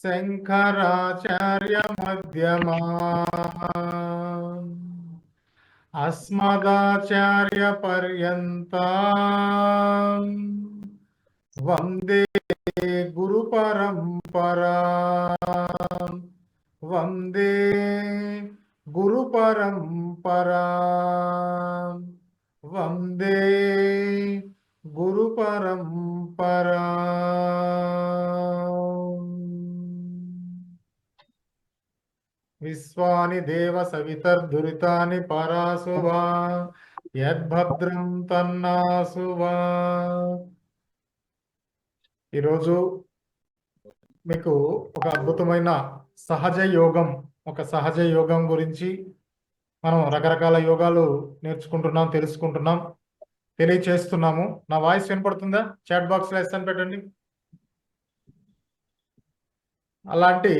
శంకరాచార్య మధ్యమా అస్మదాచార్య పర్యంతా వందే గురు పరంపరా వందే గురు పరంపరా వందే గురు పరంపరా. విశ్వాని దేవ సవితర్దురితాని పరాసువా యద్భద్రం తన్నాసువా. ఈరోజు మీకు ఒక అద్భుతమైన సహజ యోగం గురించి మనం రకరకాల యోగాలు నేర్చుకుంటున్నాం, తెలుసుకుంటున్నాం, తెలియచేస్తున్నాము. నా వాయిస్ వినపడుతుందా? చాట్ బాక్స్లో ఎస్ పెట్టండి. అలాంటి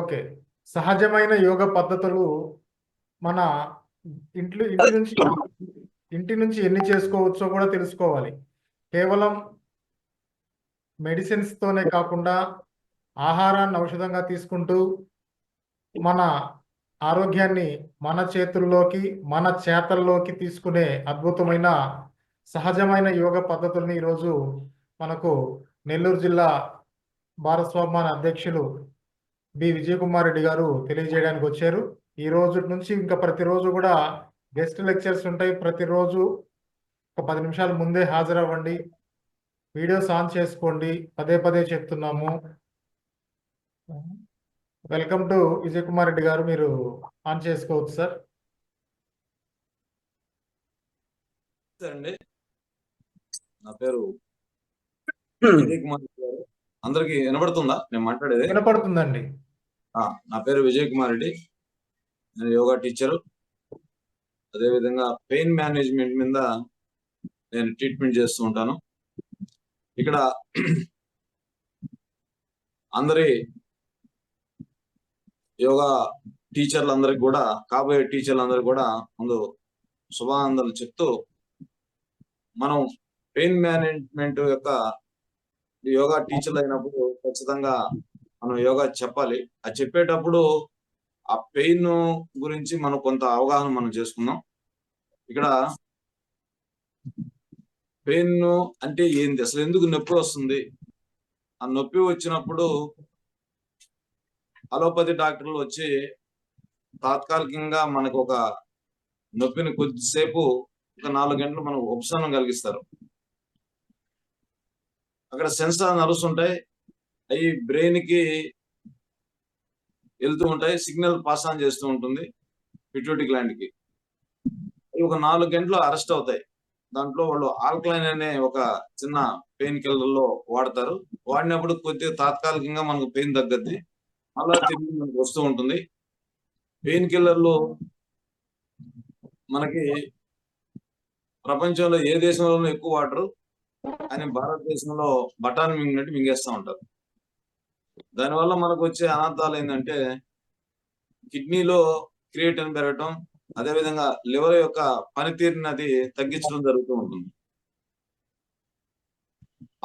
ఓకే సహజమైన యోగ పద్ధతులు మన ఇంటి నుంచి ఎన్ని చేసుకోవచ్చో కూడా తెలుసుకోవాలి. కేవలం మెడిసిన్స్తోనే కాకుండా ఆహారాన్ని ఔషధంగా తీసుకుంటూ మన ఆరోగ్యాన్ని మన చేతుల్లోకి మన చేతల్లోకి తీసుకునే అద్భుతమైన సహజమైన యోగ పద్ధతుల్ని ఈరోజు మనకు నెల్లూరు జిల్లా భారస్వామ్య అధ్యక్షులు బి విజయకుమార్ రెడ్డి గారు తెలియజేయడానికి వచ్చారు. ఈ రోజు నుంచి ఇంకా ప్రతిరోజు కూడా గెస్ట్ లెక్చర్స్ ఉంటాయి. ప్రతిరోజు ఒక 10 నిమిషాల ముందే హాజరవ్వండి. వీడియోస్ ఆన్ చేసుకోండి. పదే పదే చెప్తున్నాము. వెల్కమ్ టు విజయ్ కుమార్ రెడ్డి గారు, మీరు ఆన్ చేసుకోవచ్చు సార్. అండి, నా పేరు విజయ్ కుమార్ రెడ్డి గారు. అందరికి వినపడుతుందా నేను మాట్లాడేది? వినపడుతుందండి. నా పేరు విజయ్ కుమార్ రెడ్డి. నేను యోగా టీచరు, అదేవిధంగా పెయిన్ మేనేజ్మెంట్ మీద నేను ట్రీట్మెంట్ చేస్తూ ఉంటాను. ఇక్కడ అందరి యోగా టీచర్లందరికీ కూడా, కాబోయే టీచర్లందరికీ కూడా ముందు శుభానందాలు చెప్తూ, మనం పెయిన్ మేనేజ్మెంట్ యొక్క యోగా టీచర్లు అయినప్పుడు ఖచ్చితంగా మనం యోగా చెప్పాలి. అది చెప్పేటప్పుడు ఆ పెయిన్ గురించి మనం కొంత అవగాహన మనం చేసుకుందాం. ఇక్కడ పెయిన్ అంటే ఏంది, అసలు ఎందుకు నొప్పి వస్తుంది, ఆ నొప్పి వచ్చినప్పుడు అలోపతి డాక్టర్లు వచ్చి తాత్కాలికంగా మనకు ఒక నొప్పిని కొద్దిసేపు ఒక 4 గంటలు మనకు ఉపశమనం కలిగిస్తారు. అక్కడ సెన్సార్ నర్వ్స్ ఉంటాయి, అవి బ్రెయిన్ కి వెళ్తూ ఉంటాయి, సిగ్నల్ పాస్ ఆన్ చేస్తూ ఉంటుంది పిట్యూటరీ గ్లాండ్ కి. ఒక 4 గంటలు అరెస్ట్ అవుతాయి. దాంట్లో వాళ్ళు ఆల్కలైన్ అనే ఒక చిన్న పెయిన్ కిల్లర్లో వాడతారు. వాడినప్పుడు కొద్దిగా తాత్కాలికంగా మనకు పెయిన్ తగ్గద్ది, మళ్ళా తిరిగి మనకు వస్తూ ఉంటుంది. పెయిన్ కిల్లర్లు మనకి ప్రపంచంలో ఏ దేశంలోనూ ఎక్కువ వాడరు, అని భారతదేశంలో బఠాన్ మింగినట్టు మింగేస్తూ ఉంటారు. దానివల్ల మనకు వచ్చే అనార్థాలు ఏంటంటే కిడ్నీలో క్రియేటిన్ పెరగటం, అదేవిధంగా లివర్ యొక్క పనితీరుని అది తగ్గించడం జరుగుతూ ఉంటుంది.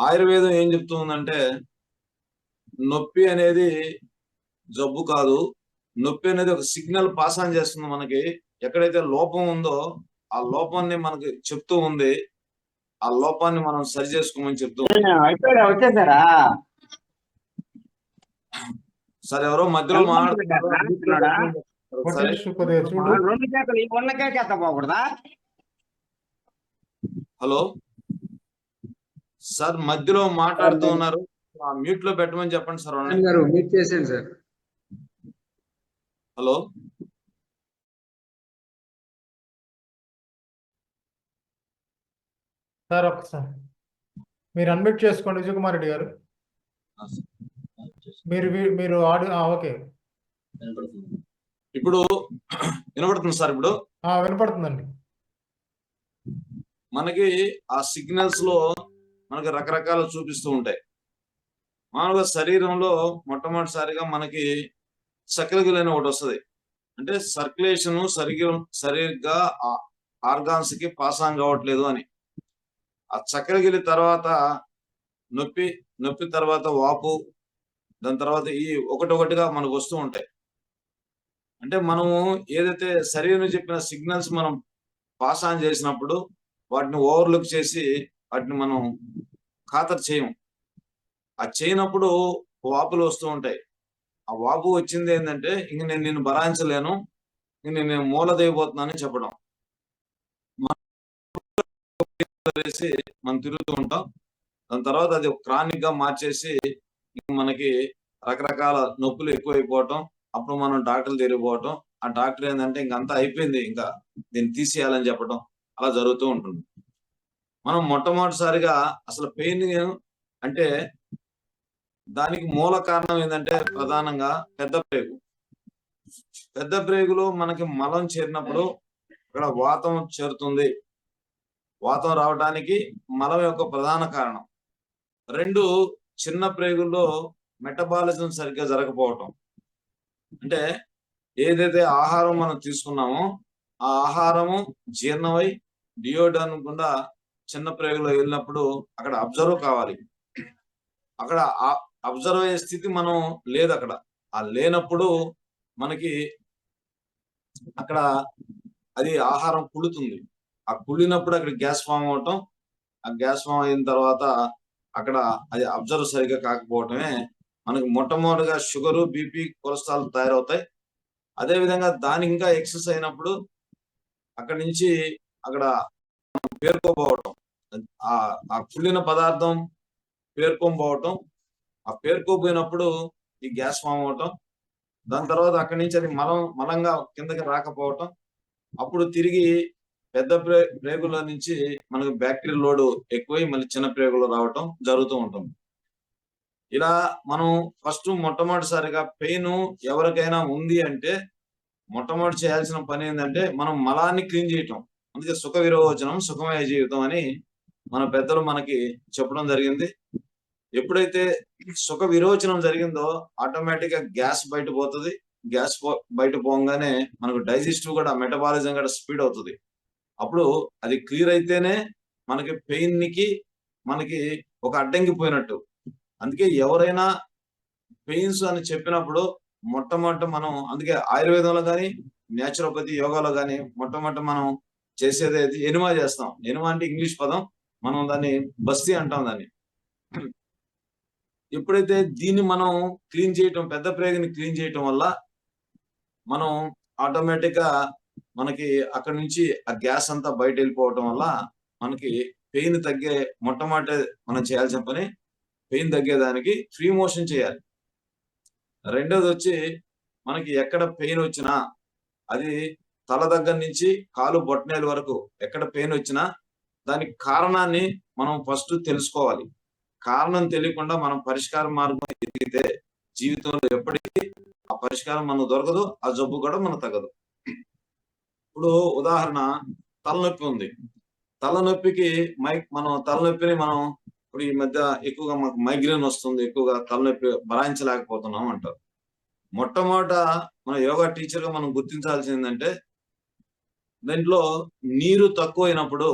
ఆయుర్వేదం ఏం చెప్తూ ఉందంటే నొప్పి అనేది జబ్బు కాదు, నొప్పి అనేది ఒక సిగ్నల్ పాస్ ఆన్ చేస్తుంది. మనకి ఎక్కడైతే లోపం ఉందో ఆ లోపాన్ని మనకి చెప్తూ ఉంది, ఆ లోపాన్ని మనం సరి చేసుకోమని చెప్తూ వచ్చేసారా సార్? ఎవరో మధ్యలో హలో సార్, మధ్యలో మాట్లాడుతూ ఉన్నారు, మ్యూట్ లో పెట్టమని చెప్పండి సార్. మ్యూట్ చేసేయండి సార్. హలో సార్, ఒకసారి మీరు అన్మ్యూట్ చేసుకోండి విజయ్ కుమార్ రెడ్డి గారు. మీరు ఆడియో ఓకే. ఇప్పుడు వినపడుతుంది సార్? ఇప్పుడు వినపడుతుందండి. మనకి ఆ సిగ్నల్స్ లో మనకి రకరకాలు చూపిస్తూ ఉంటాయి. మామూలుగా శరీరంలో మొట్టమొదటిసారిగా మనకి సర్కిల్ అనే ఒకటి వస్తుంది. అంటే సర్క్యులేషన్ సరిగ్గా ఆర్గాన్స్ కి పాస్ ఆన్ కావట్లేదు అని. ఆ చక్కెరగిలి తర్వాత నొప్పి తర్వాత వాపు, దాని తర్వాత ఈ ఒకటొకటిగా మనకు వస్తూ ఉంటాయి. అంటే మనము ఏదైతే శరీరం చెప్పిన సిగ్నల్స్ మనం పాస్ ఆన్ చేసినప్పుడు వాటిని ఓవర్లుక్ చేసి వాటిని మనం ఖాతరు చేయం. అది చేయనప్పుడు వాపులు వస్తూ ఉంటాయి. ఆ వాపు వచ్చింది ఏంటంటే ఇంక నేను నిన్ను భరాయించలేను, ఇంక నేను మూల దిగిపోతున్నానని చెప్పడం. వేసి మనం తిరుగుతూ ఉంటాం. దాని తర్వాత అది క్రానిక్ గా మార్చేసి మనకి రకరకాల నొప్పులు ఎక్కువైపోవటం, అప్పుడు మనం డాక్టర్లు తిరిగిపోవటం. ఆ డాక్టర్ ఏంటంటే ఇంకంతా అయిపోయింది, ఇంకా దీన్ని తీసేయాలని చెప్పడం, అలా జరుగుతూ ఉంటుంది. మనం మొట్టమొదటిసారిగా అసలు పెయిన్ అంటే దానికి మూల కారణం ఏంటంటే ప్రధానంగా పెద్ద ప్రేగు. పెద్ద ప్రేగులో మనకి మలం చేరినప్పుడు ఇక్కడ వాతం చేరుతుంది. వాతం రావడానికి మలం యొక్క ప్రధాన కారణం. రెండు, చిన్న ప్రేగుల్లో మెటబాలిజం సరిగ్గా జరగకపోవటం. అంటే ఏదైతే ఆహారం మనం తీసుకున్నామో ఆ ఆహారము జీర్ణమై డియోడన్ గుండా చిన్న ప్రేగులో వెళ్ళినప్పుడు అక్కడ అబ్జర్వ్ కావాలి. అక్కడ అబ్జర్వ్ అయ్యే స్థితి మనం లేదు. అక్కడ ఆ లేనప్పుడు మనకి అక్కడ అది ఆహారం కుళ్ళుతుంది. ఆ కుళ్ళినప్పుడు అక్కడ గ్యాస్ ఫామ్ అవటం, ఆ గ్యాస్ ఫామ్ అయిన తర్వాత అక్కడ అది అబ్జర్వ్ సరిగ్గా కాకపోవటమే మనకి మొట్టమొదటిగా షుగరు, బీపీ, కొలెస్ట్రాల్ తయారవుతాయి. అదే విధంగా దాని ఇంకా ఎక్సెస్ అయినప్పుడు అక్కడి నుంచి అక్కడ పేర్కోపోవటం, ఆ కుళ్ళిన పదార్థం పేర్కోపోవటం, ఆ పేర్కోపోయినప్పుడు ఈ గ్యాస్ ఫామ్ అవటం, దాని తర్వాత అక్కడి నుంచి అది మలంగా కిందకి రాకపోవటం, అప్పుడు తిరిగి పెద్ద ప్రేగుల నుంచి మనకు బ్యాక్టీరియల్ లోడ్ ఎక్కువై మళ్ళీ చిన్న ప్రేగులు రావటం జరుగుతూ ఉంటుంది. ఇలా మనం ఫస్ట్ మొట్టమొదటిసారిగా పెయిన్ ఎవరికైనా ఉంది అంటే మొట్టమొదటి చేయాల్సిన పని ఏంటంటే మనం మలాన్ని క్లీన్ చేయటం. అందుకే సుఖ విరోచనం సుఖమయ జీవితం అని మన పెద్దలు మనకి చెప్పడం జరిగింది. ఎప్పుడైతే సుఖ విరోచనం జరిగిందో ఆటోమేటిక్ గా గ్యాస్ బయట పోతుంది. గ్యాస్ బయట పోగానే మనకు డైజెస్టివ్ కూడా మెటబాలిజం కూడా స్పీడ్ అవుతుంది. అప్పుడు అది క్లియర్ అయితేనే మనకి పెయిన్ కి మనకి ఒక అడ్డంకి పోయినట్టు. అందుకే ఎవరైనా పెయిన్స్ అని చెప్పినప్పుడు మొట్టమొదట మనం, అందుకే ఆయుర్వేదంలో కానీ న్యాచురోపతి యోగాలో కానీ మొట్టమొదట మనం చేసేది ఎనిమా చేస్తాం. ఎనిమా అంటే ఇంగ్లీష్ పదం, మనం దాన్ని బస్తీ అంటాం దాన్ని. ఎప్పుడైతే దీన్ని మనం క్లీన్ చేయటం, పెద్ద ప్రేగుని క్లీన్ చేయటం వల్ల మనం ఆటోమేటిక్ గా మనకి అక్కడి నుంచి ఆ గ్యాస్ అంతా బయట వెళ్ళిపోవటం వల్ల మనకి పెయిన్ తగ్గే మొట్టమొదటి మనం చేయాల్సిన పని పెయిన్ తగ్గేదానికి ఫ్రీ మోషన్ చేయాలి. రెండోది వచ్చి మనకి ఎక్కడ పెయిన్ వచ్చినా అది తల దగ్గర నుంచి కాలు బొట్టనేల వరకు ఎక్కడ పెయిన్ వచ్చినా దానికి కారణాన్ని మనం ఫస్ట్ తెలుసుకోవాలి. కారణం తెలియకుండా మనం పరిష్కార మార్గం ఎదిగితే జీవితంలో ఎప్పటికీ ఆ పరిష్కారం మనకు దొరకదు, ఆ జబ్బు కూడా మనకు తగ్గదు. ఇప్పుడు ఉదాహరణ, తలనొప్పి ఉంది. తలనొప్పికి మనం తలనొప్పిని మనం ఇప్పుడు ఈ మధ్య ఎక్కువగా మాకు మైగ్రేన్ వస్తుంది, ఎక్కువగా తలనొప్పి భరాయించలేకపోతున్నాం అంటారు. మొట్టమొదట మన యోగా టీచర్ గా మనం గుర్తించాల్సింది ఏంటంటే దీంట్లో నీరు తక్కువైనప్పుడు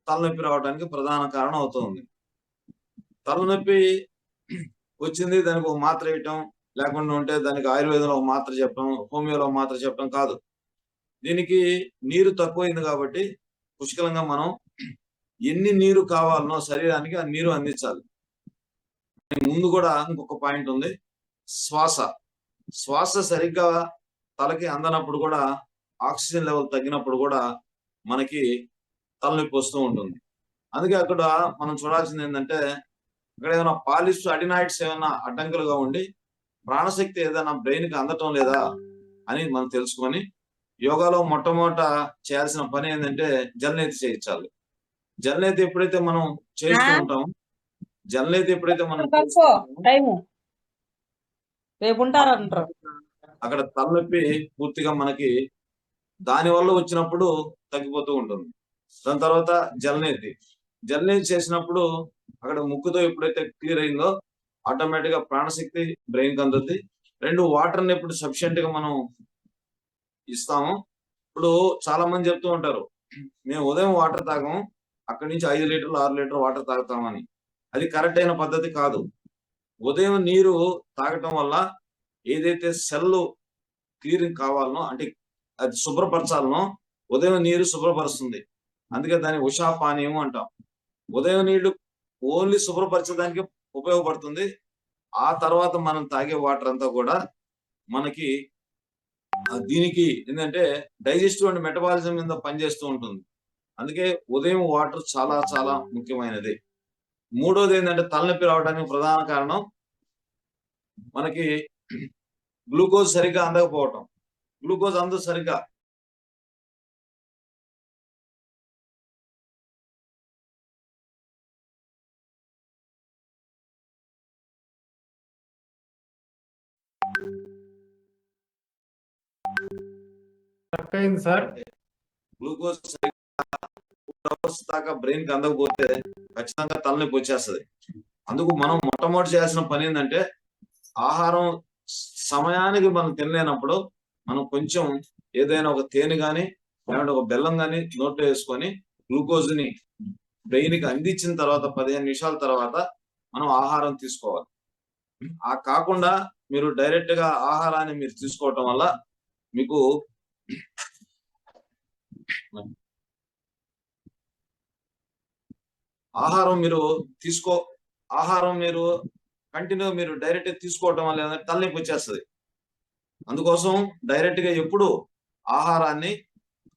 తలనొప్పి రావడానికి ప్రధాన కారణం అవుతుంది. తలనొప్పి వచ్చింది దానికి ఒక మాత్ర వేయటం, లేకుండా ఉంటే దానికి ఆయుర్వేదంలో ఒక మాత్ర చెప్పడం, హోమియోలో మాత్ర చెప్పడం కాదు. దీనికి నీరు తక్కువైంది కాబట్టి పుష్కలంగా మనం ఎన్ని నీరు కావాలనో శరీరానికి ఆ నీరు అందించాలి. ముందు కూడా ఇంకొక పాయింట్ ఉంది, శ్వాస సరిగ్గా తలకి అందనప్పుడు కూడా, ఆక్సిజన్ లెవెల్ తగ్గినప్పుడు కూడా మనకి తలనొప్పి వస్తూ ఉంటుంది. అందుకే అక్కడ మనం చూడాల్సింది ఏంటంటే ఇక్కడ ఏమైనా పాలిస్ అడినాయిడ్స్ ఏమైనా అడ్డంకులుగా ఉండి ప్రాణశక్తి ఏదైనా బ్రెయిన్ కి అందటం లేదా అని మనం తెలుసుకొని యోగాలో మొట్టమొదట చేయాల్సిన పని ఏంటంటే జలనేతి చేయించాలి. జలనేతి ఎప్పుడైతే మనం చేస్తూ ఉంటామో అక్కడ తలనొప్పి పూర్తిగా మనకి దాని వల్ల వచ్చినప్పుడు తగ్గిపోతూ ఉంటుంది. దాని తర్వాత జలనేతి చేసినప్పుడు అక్కడ ముక్కుతో ఎప్పుడైతే క్లియర్ అయిందో ఆటోమేటిక్ గా ప్రాణశక్తి బ్రెయిన్ కి అందుతుంది. రెండు, వాటర్ ని ఎప్పుడు సఫిషియెంట్ గా మనం ఇస్తాము. ఇప్పుడు చాలా మంది చెప్తూ ఉంటారు, మేము ఉదయం వాటర్ తాగము, అక్కడి నుంచి 5 లీటర్లు 6 లీటర్లు వాటర్ తాగుతామని. అది కరెక్ట్ అయిన పద్ధతి కాదు. ఉదయం నీరు తాగటం వల్ల ఏదైతే సెల్ క్లియరింగ్ కావాలనో, అంటే అది శుభ్రపరచాలనో, ఉదయం నీరు శుభ్రపరుస్తుంది. అందుకే దాన్ని ఉషా పానీయం అంటాం. ఉదయం నీళ్లు ఓన్లీ శుభ్రపరచడానికి ఉపయోగపడుతుంది. ఆ తర్వాత మనం తాగే వాటర్ అంతా కూడా మనకి దీనికి ఏంటంటే డైజెస్టివ్ అండ్ మెటబాలిజం మీద పనిచేస్తూ ఉంటుంది. అందుకే ఉదయం వాటర్ చాలా చాలా ముఖ్యమైనది. మూడోది ఏంటంటే తలనొప్పి రావడానికి ప్రధాన కారణం మనకి గ్లూకోజ్ సరిగ్గా అందకపోవటం. గ్లూకోజ్ అందు సరిగ్గా అయింది సార్. గ్లూకోజ్ అవర్స్ దాకా బ్రెయిన్ కి అందకపోతే ఖచ్చితంగా తలనొప్పి వచ్చేస్తుంది. అందుకు మనం మొట్టమొదటి చేయాల్సిన పని ఏంటంటే ఆహారం సమయానికి మనం తినలేనప్పుడు మనం కొంచెం ఏదైనా ఒక తేనె కానీ లేదంటే ఒక బెల్లం కానీ నోట్లో వేసుకొని గ్లూకోజ్ ని బ్రెయిన్ కి అందించిన తర్వాత 15 నిమిషాల తర్వాత మనం ఆహారం తీసుకోవాలి. ఆ కాకుండా మీరు డైరెక్ట్ గా ఆహారాన్ని మీరు తీసుకోవటం వల్ల మీకు ఆహారం మీరు కంటిన్యూ మీరు డైరెక్ట్ తీసుకోవటం వల్ల తలనొప్పి వచ్చేస్తుంది. అందుకోసం డైరెక్ట్ గా ఎప్పుడు ఆహారాన్ని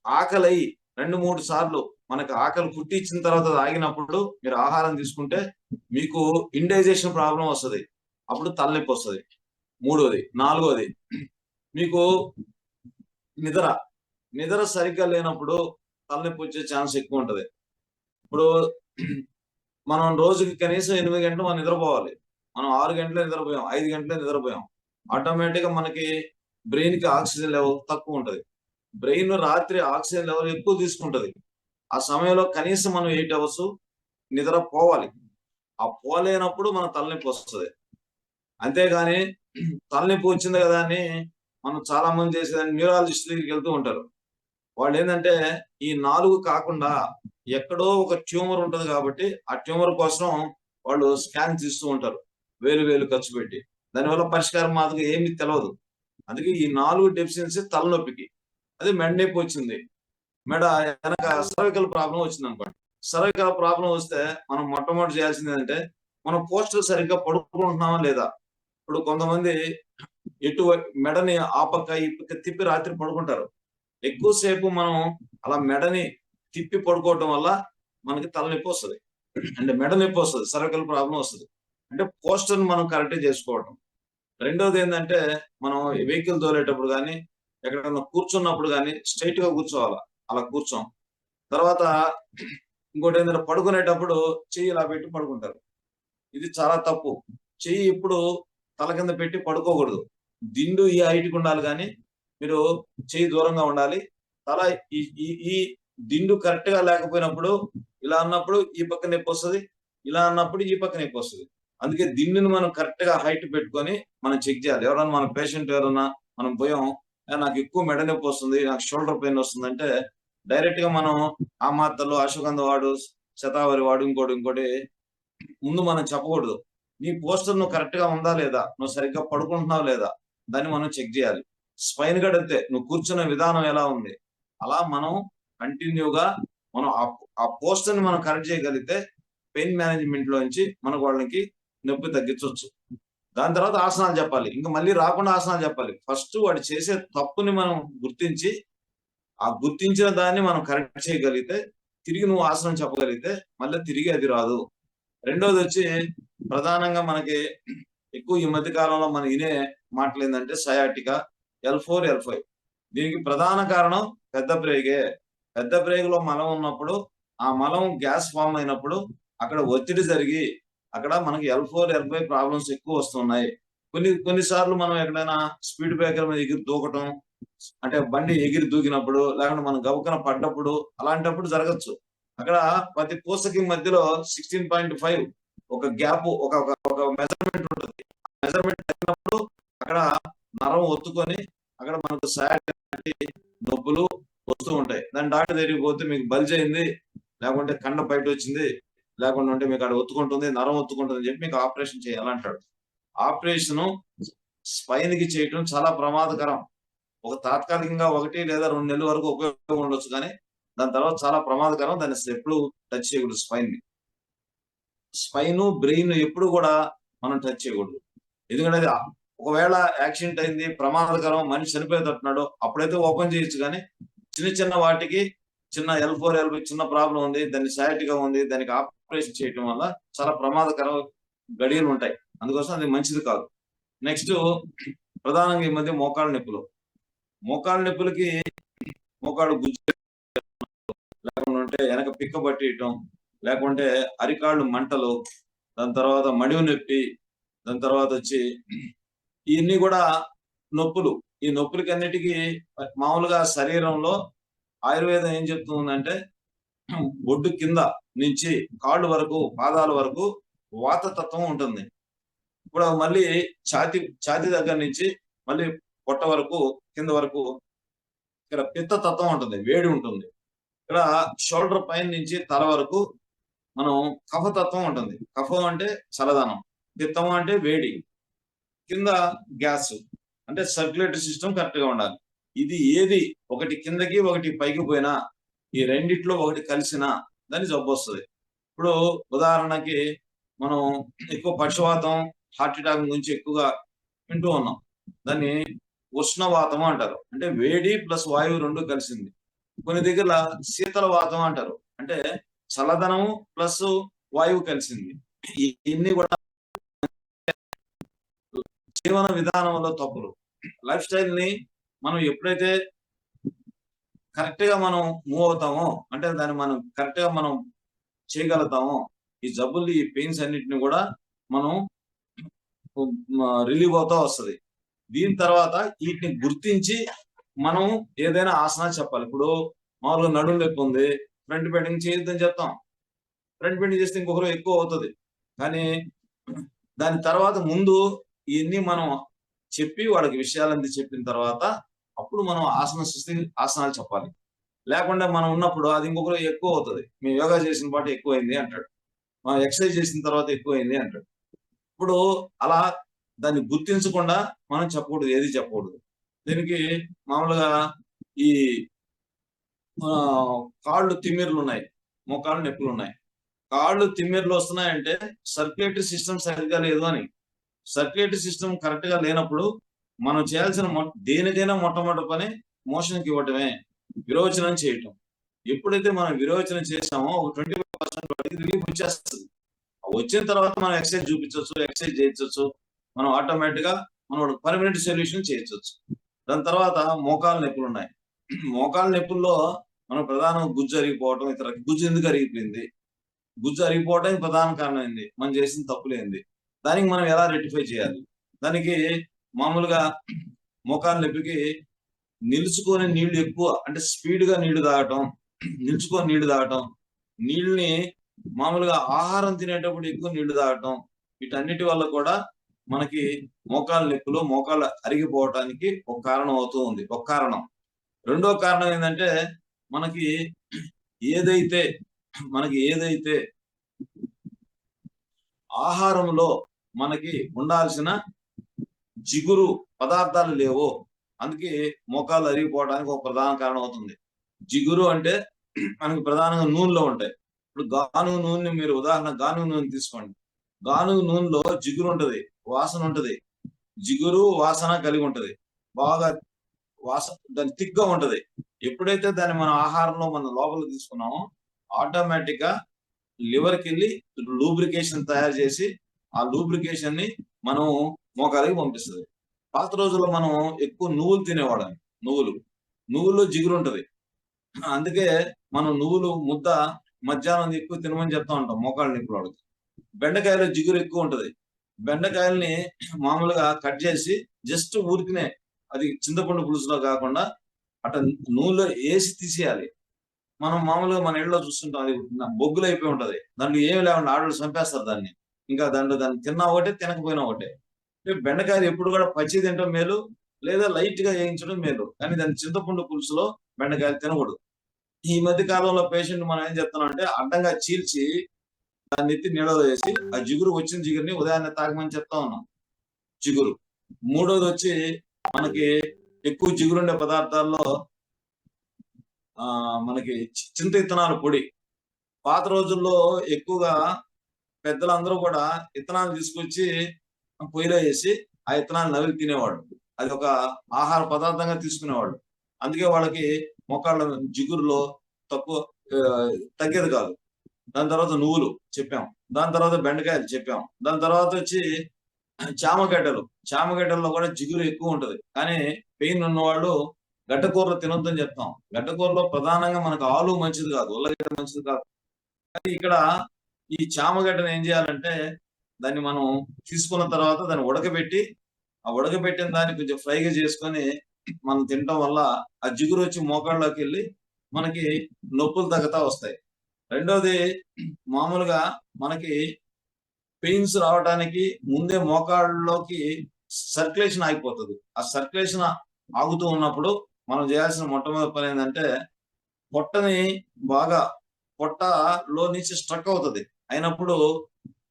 ఆకలి 2-3 సార్లు మనకు ఆకలి పుట్టించిన తర్వాత ఆగినప్పుడు మీరు ఆహారం తీసుకుంటే మీకు ఇండైజెషన్ ప్రాబ్లం వస్తుంది. అప్పుడు తలనొప్పి వస్తుంది. మూడోది. నాలుగోది, మీకు నిద్ర సరిగ్గా లేనప్పుడు తలనొప్పి వచ్చే ఛాన్స్ ఎక్కువ ఉంటది. ఇప్పుడు మనం రోజుకి కనీసం 8 గంటలు మనం నిద్రపోవాలి. మనం 6 గంటలే నిద్రపోయాం, 5 గంటలే నిద్రపోయాం, ఆటోమేటిక్ గా మనకి బ్రెయిన్ కి ఆక్సిజన్ లెవెల్ తక్కువ ఉంటది. బ్రెయిన్ రాత్రి ఆక్సిజన్ లెవెల్ ఎక్కువ తీసుకుంటది. ఆ సమయంలో కనీసం మనం 8 అవర్స్ నిద్ర పోవాలి. ఆ పోలేనప్పుడు మన తలనొప్పి వస్తుంది. అంతేగాని తలనొప్పి వచ్చింది కదా అని మనం చాలా మంది చేసేదాన్ని న్యూరాలజిస్ట్ దగ్గరికి వెళ్తూ ఉంటారు. వాళ్ళు ఏంటంటే ఈ 4 కాకుండా ఎక్కడో ఒక ట్యూమర్ ఉంటది కాబట్టి ఆ ట్యూమర్ కోసం వాళ్ళు స్కాన్ తీస్తూ ఉంటారు, వేలు ఖర్చు పెట్టి. దానివల్ల పరిష్కారం మాత్రం ఏమీ తెలియదు. అందుకే ఈ 4 డెఫిషియన్సీ తలనొప్పికి. అది మెడ నొప్పి వచ్చింది, మెడ వెనక సర్వికల్ ప్రాబ్లం వచ్చింది అనుకోండి. సర్వికల్ ప్రాబ్లం వస్తే మనం మొట్టమొదటి చేయాల్సింది ఏంటంటే మనం పోస్టర్ సరిగ్గా పడుకుంటున్నామా లేదా. ఇప్పుడు కొంతమంది మెడని ఆ పక్క ఈ పక్క తిప్పి రాత్రి పడుకుంటారు. ఎక్కువసేపు మనం అలా మెడని తిప్పి పడుకోవటం వల్ల మనకి తలనొప్పి వస్తుంది, అంటే మెడ నొప్పి వస్తుంది, సర్వికల్ ప్రాబ్లం వస్తుంది. అంటే పోస్టర్ మనం కరెక్ట్ చేసుకోవటం. రెండోది ఏంటంటే మనం వెహికల్ తోలేటప్పుడు కానీ ఎక్కడైనా కూర్చున్నప్పుడు కానీ స్ట్రైట్ గా కూర్చోవాలా. అలా కూర్చోం. తర్వాత ఇంకోటి ఏంటంటే పడుకునేటప్పుడు చెయ్యి ఇలా పెట్టి పడుకుంటారు. ఇది చాలా తప్పు. చెయ్యి ఇప్పుడు తల కింద పెట్టి పడుకోకూడదు. దిండు ఈ హైట్కి ఉండాలి, కానీ మీరు చెయ్యి దూరంగా ఉండాలి. తల ఈ దిండు కరెక్ట్ గా లేకపోయినప్పుడు ఇలా అన్నప్పుడు ఈ పక్క నొప్పి వస్తుంది, ఇలా అన్నప్పుడు ఈ పక్క నొప్పి వస్తుంది. అందుకే దిండుని మనం కరెక్ట్ గా హైట్ పెట్టుకొని మనం చెక్ చేయాలి. ఎవరన్నా మన పేషెంట్ ఎవరన్నా మనం పోయాం, నాకు ఎక్కువ మెడ నొప్పి వస్తుంది, నాకు షోల్డర్ పెయిన్ వస్తుంది అంటే డైరెక్ట్ గా మనం ఆ మాత్రలు, అశ్వగంధ వాడు, శతావరి వాడు, ఇంకోటి ముందు మనం చెప్పకూడదు. నీ పోస్టర్ నువ్వు కరెక్ట్ గా ఉందా లేదా, నువ్వు సరిగ్గా పడుకుంటున్నావు లేదా, దాన్ని మనం చెక్ చేయాలి. స్పైన్ గడ్ అంతే, నువ్వు కూర్చున్న విధానం ఎలా ఉంది. అలా మనం కంటిన్యూగా మనం ఆ పోస్టర్ ని మనం కరెక్ట్ చేయగలిగితే పెయిన్ మేనేజ్మెంట్ లోంచి మనకు వాళ్ళకి నొప్పి తగ్గించవచ్చు. దాని తర్వాత ఆసనాలు చెప్పాలి. ఇంకా మళ్ళీ రాకుండా ఆసనాలు చెప్పాలి. ఫస్ట్ వాడు చేసే తప్పుని మనం గుర్తించి ఆ గుర్తించిన దాన్ని మనం కరెక్ట్ చేయగలిగితే తిరిగి నువ్వు ఆసనం చెప్పగలిగితే మళ్ళీ తిరిగి అది రాదు. రెండోది వచ్చి ప్రధానంగా మనకి ఎక్కువ ఈ మధ్య కాలంలో మనం వినే మాటలు ఏంటంటే సయాటికా, L4, L5. దీనికి ప్రధాన కారణం పెద్ద ప్రేగే. పెద్ద ప్రేగులో మలం ఉన్నప్పుడు ఆ మలం గ్యాస్ ఫామ్ అయినప్పుడు అక్కడ ఒత్తిడి జరిగి అక్కడ మనకి L4, L5 ప్రాబ్లమ్స్ ఎక్కువ వస్తున్నాయి. కొన్నిసార్లు మనం ఎక్కడైనా స్పీడ్ బ్రేకర్ మీద ఎగిరి దూకటం, అంటే బండి ఎగిరి దూకినప్పుడు లేకుంటే మనం గబుకన పడ్డప్పుడు అలాంటప్పుడు జరగచ్చు. అక్కడ ప్రతి పూసకి మధ్యలో 16.5 ఒక గ్యాప్, ఒక మెజర్మెంట్ ఉంటుంది. మెజర్మెంట్ అయినప్పుడు అక్కడ నరం ఒత్తుకొని అక్కడ మనకు నొప్పులు వస్తూ ఉంటాయి. దాని డాక్టర్ దగ్గరికి పోతే మీకు బల్జ్ అయింది, లేకుంటే కండ బయట వచ్చింది, లేకుంటే మీకు అక్కడ ఒత్తుకుంటుంది, నరం ఒత్తుకుంటుంది అని చెప్పి మీకు ఆపరేషన్ చేయాలంటాడు. ఆపరేషన్ స్పైన్ కి చేయటం చాలా ప్రమాదకరం. ఒక తాత్కాలికంగా 1 లేదా 2 నెలల వరకు ఉపయోగం ఉండొచ్చు, కానీ దాని తర్వాత చాలా ప్రమాదకరం. దాన్ని అసలు ఎప్పుడు టచ్ చేయకూడదు. స్పైన్ బ్రెయిన్ ఎప్పుడు కూడా మనం టచ్ చేయకూడదు. ఎందుకంటే అది ఒకవేళ యాక్సిడెంట్ అయింది, ప్రమాదకరం, మనిషి చనిపోయేటట్టున్నాడు, అప్పుడైతే ఓపెన్ చేయొచ్చు. కానీ చిన్న చిన్న వాటికి, చిన్న L4 L5 చిన్న ప్రాబ్లం ఉంది, దాన్ని సయాటిగా ఉంది, దానికి ఆపరేషన్ చేయటం వల్ల చాలా ప్రమాదకరం గడియలు ఉంటాయి. అందుకోసం అది మంచిది కాదు. నెక్స్ట్ ప్రధానంగా ఈ మధ్య మోకాళ్ళ నొప్పులు. మోకాళ్ళ నొప్పులకి మోకాళ్ళు గుజ్జు లేకుండా ఉంటే వెనక పిక్క పట్టేయటం, లేకుంటే అరికాళ్ళు మంటలు, దాని తర్వాత మడివి నొప్పి, దాని తర్వాత వచ్చి ఇవన్నీ కూడా నొప్పులు. ఈ నొప్పులకి అన్నిటికీ మామూలుగా శరీరంలో ఆయుర్వేదం ఏం చెప్తుందంటే బొడ్డు కింద నుంచి కాళ్ళు వరకు, పాదాల వరకు వాతతత్వం ఉంటుంది. ఇప్పుడు మళ్ళీ ఛాతి దగ్గర నుంచి మళ్ళీ పొట్ట వరకు, కింద వరకు ఇక్కడ పిత్త తత్వం ఉంటుంది, వేడి ఉంటుంది. ఇక్కడ షోల్డర్ పైన నుంచి తల వరకు మనం కఫతత్వం ఉంటుంది. కఫం అంటే చల్లదనం, పిత్తం అంటే వేడి, కింద గ్యాస్ అంటే సర్క్యులేటరీ సిస్టమ్ కరెక్ట్ గా ఉండాలి. ఇది ఏది ఒకటి కిందకి ఒకటి పైకి పోయినా, ఈ రెండిట్లో ఒకటి కలిసినా దాన్ని జబ్బు వస్తుంది. ఇప్పుడు ఉదాహరణకి మనం ఎక్కువ పక్షవాతం, హార్ట్ అటాక్ గురించి ఎక్కువగా వింటూ ఉన్నాం. దాన్ని ఉష్ణవాతం అంటారు, అంటే వేడి ప్లస్ వాయువు రెండు కలిసింది. కొన్ని దగ్గర శీతల వాతం అంటారు, అంటే చల్లదనము ప్లస్ వాయువు కలిసింది. ఇన్ని కూడా జీవన విధానంలో తప్పులు. లైఫ్ స్టైల్ ని మనం ఎప్పుడైతే కరెక్ట్ గా మనం మూవ్ అవుతామో, అంటే దాన్ని మనం కరెక్ట్ గా మనం చేయగలుగుతామో, ఈ జబ్బులు, ఈ పెయిన్స్ అన్నిటిని కూడా మనం రిలీవ్ అవుతా వస్తుంది. దీని తర్వాత వీటిని గుర్తించి మనం ఏదైనా ఆసనాలు చెప్పాలి. ఇప్పుడు మామూలుగా నడుము నొప్పి ఉంది, ఫ్రంట్ బెండింగ్ చేయొద్దని చెప్తాం. ఫ్రంట్ బెండింగ్ చేస్తే ఇంకొకరు ఎక్కువ అవుతుంది. కానీ దాని తర్వాత ముందు ఇవన్నీ మనం చెప్పి వాళ్ళకి విషయాలన్నీ చెప్పిన తర్వాత అప్పుడు మనం ఆసనాలు చెప్పాలి. లేకుండా మనం ఉన్నప్పుడు అది ఇంకొకరు ఎక్కువ అవుతుంది. మేము యోగా చేసిన పాటు ఎక్కువైంది అంటాడు, మనం ఎక్సర్సైజ్ చేసిన తర్వాత ఎక్కువైంది అంటాడు. ఇప్పుడు అలా దాన్ని గుర్తించకుండా మనం చెప్పకూడదు, ఏది చెప్పకూడదు. దీనికి మామూలుగా ఈ కాళ్ళు తిమ్మిర్లు ఉన్నాయి, మోకాళ్ళు నొప్పులు ఉన్నాయి. కాళ్ళు తిమ్మిర్లు వస్తున్నాయంటే సర్క్యులేటరీ సిస్టమ్ సరిగ్గా లేదు అని. సర్క్యులేటరీ సిస్టమ్ కరెక్ట్ గా లేనప్పుడు మనం చేయాల్సిన దేనికైనా మొట్టమొదటి పని మోషన్కి ఇవ్వటమే, విరోచనం చేయటం. ఎప్పుడైతే మనం విరోచనం చేసామో ఒక 25% రిలీఫ్ వచ్చేస్తుంది. వచ్చిన తర్వాత మనం ఎక్సర్సైజ్ చూపించవచ్చు, ఎక్సర్సైజ్ చేయించవచ్చు, మనం ఆటోమేటిక్ గా మనం పర్మనెంట్ సొల్యూషన్ చేయొచ్చు. దాని తర్వాత మోకాళ్ళ నొప్పులు ఉన్నాయి. మోకాళ్ళ నొప్పుల్లో మనం ప్రధానంగా గుజ్జు అరిగిపోవటం, ఇతర గుజ్జు ఎందుకు అరిగిపోయింది, గుజ్జు అరిగిపోవడానికి ప్రధాన కారణం ఏంది, మనం చేసిన తప్పులేంది, దానికి మనం ఎలా రెక్టిఫై చేయాలి. దానికి మామూలుగా మోకాళ్ళ నొప్పికి నిలుచుకొని నీళ్లు ఎక్కువ, అంటే స్పీడ్ గా నీళ్లు తాగటం, నిలుచుకొని నీళ్లు తాగటం, నీళ్ళని మామూలుగా ఆహారం తినేటప్పుడు ఎక్కువ నీళ్లు తాగటం, వీటన్నిటి వల్ల కూడా మనకి మోకాళ్ళ నొప్పులు, మోకాళ్ళు అరిగిపోవటానికి ఒక కారణం అవుతూ ఉంది. ఒక కారణం. రెండో కారణం ఏంటంటే మనకి ఏదైతే ఆహారంలో మనకి ఉండాల్సిన జిగురు పదార్థాలు లేవో, అందుకే మోకాళ్ళు అరిగిపోవడానికి ఒక ప్రధాన కారణం అవుతుంది. జిగురు అంటే మనకి ప్రధానంగా నూనెలో ఉంటాయి. ఇప్పుడు గానుగ నూనె, మీరు ఉదాహరణ గానుగ నూనె తీసుకోండి. గానుగ నూనెలో జిగురు ఉంటది, వాసన ఉంటది. జిగురు వాసన కలిగి ఉంటది, బాగా దాని థిక్గా ఉంటది. ఎప్పుడైతే దాన్ని మన ఆహారంలో మనం లోపలికి తీసుకున్నామో ఆటోమేటిక్ గా లివర్కి వెళ్ళి లూబ్రికేషన్ తయారు చేసి ఆ లూబ్రికేషన్ ని మనం మోకాలికి పంపిస్తుంది. పాత రోజుల్లో మనం ఎక్కువ నువ్వులు తినేవాళ్ళం. నువ్వుల్లో జిగురు ఉంటది, అందుకే మనం నువ్వులు ముద్ద మధ్యాహ్నం ఎక్కువ తినమని చెప్తా ఉంటాం మోకాళ్ళ నొప్పుల వాళ్ళకి. బెండకాయలో జిగురు ఎక్కువ ఉంటది. బెండకాయల్ని మామూలుగా కట్ చేసి జస్ట్ ఊరికినే, అది చింతపండు పులుసులో కాకుండా అట్లా నూనెలో వేసి తీసేయాలి. మనం మామూలుగా మన ఇళ్ళలో చూస్తుంటాం, అది బొగ్గులు అయిపోయి ఉంటది, దాంట్లో ఏమి లేకుండా ఆడవాళ్ళు చంపేస్తారు దాన్ని. ఇంకా దాన్ని తిన్నా ఒకటే, తినకపోయినా ఒకటే. బెండకాయలు ఎప్పుడు కూడా పచ్చి తినడం మేలు, లేదా లైట్ గా వేయించడం మేలు, కానీ దాన్ని చింతపండు పులుసులో బెండకాయలు తినకూడదు. ఈ మధ్య కాలంలో పేషెంట్ మనం ఏం చెప్తున్నాం అంటే అడ్డంగా చీల్చి దాన్ని ఎత్తి నీళ్ళలో వేసి ఆ జిగురు వచ్చిన జిగురిని ఉదయాన్నే తాగమని చెప్తా ఉన్నాం. జిగురు. మూడోది వచ్చి మనకి ఎక్కువ జిగురుండే పదార్థాల్లో మనకి చింత ఇత్తనాల పొడి. పాత రోజుల్లో ఎక్కువగా పెద్దలందరూ కూడా ఇత్తనాలు తీసుకొచ్చి పొయ్యిలో వేసి ఆ ఇత్తనాలు నవిలి తినేవాడు. అది ఒక ఆహార పదార్థంగా తీసుకునేవాడు. అందుకే వాళ్ళకి మోకాళ్ళ జిగురులో తక్కువ తగ్గేది కాదు. దాని తర్వాత నువ్వులు చెప్పాం, దాని తర్వాత బెండకాయలు చెప్పాం, దాని తర్వాత వచ్చి చామగడ్డల్లో కూడా జిగురు ఎక్కువ ఉంటది. కానీ పెయిన్ ఉన్నవాళ్ళు గడ్డకూరలు తినొద్దని చెప్తాం. గడ్డకూరలో ప్రధానంగా మనకు ఆలు మంచిది కాదు, ఉల్లగడ్డ మంచిది కాదు. కానీ ఇక్కడ ఈ చామగడ్డను ఏం చేయాలంటే దాన్ని మనం తీసుకున్న తర్వాత దాన్ని ఉడకబెట్టి, ఆ ఉడకబెట్టిన దాన్ని కొంచెం ఫ్రైగా చేసుకొని మనం తినటం వల్ల ఆ జిగురు వచ్చి మోకాళ్ళలోకి వెళ్ళి మనకి నొప్పులు తగ్గుతా వస్తాయి. రెండోది మామూలుగా మనకి పెయిన్స్ రావడానికి ముందే మోకాళ్ళలోకి సర్క్యులేషన్ ఆగిపోతుంది. ఆ సర్క్యులేషన్ ఆగుతూ ఉన్నప్పుడు మనం చేయాల్సిన మొట్టమొదటి పని ఏంటంటే పొట్టని బాగా పొట్టలో నుంచి స్ట్రక్ అవుతుంది. అయినప్పుడు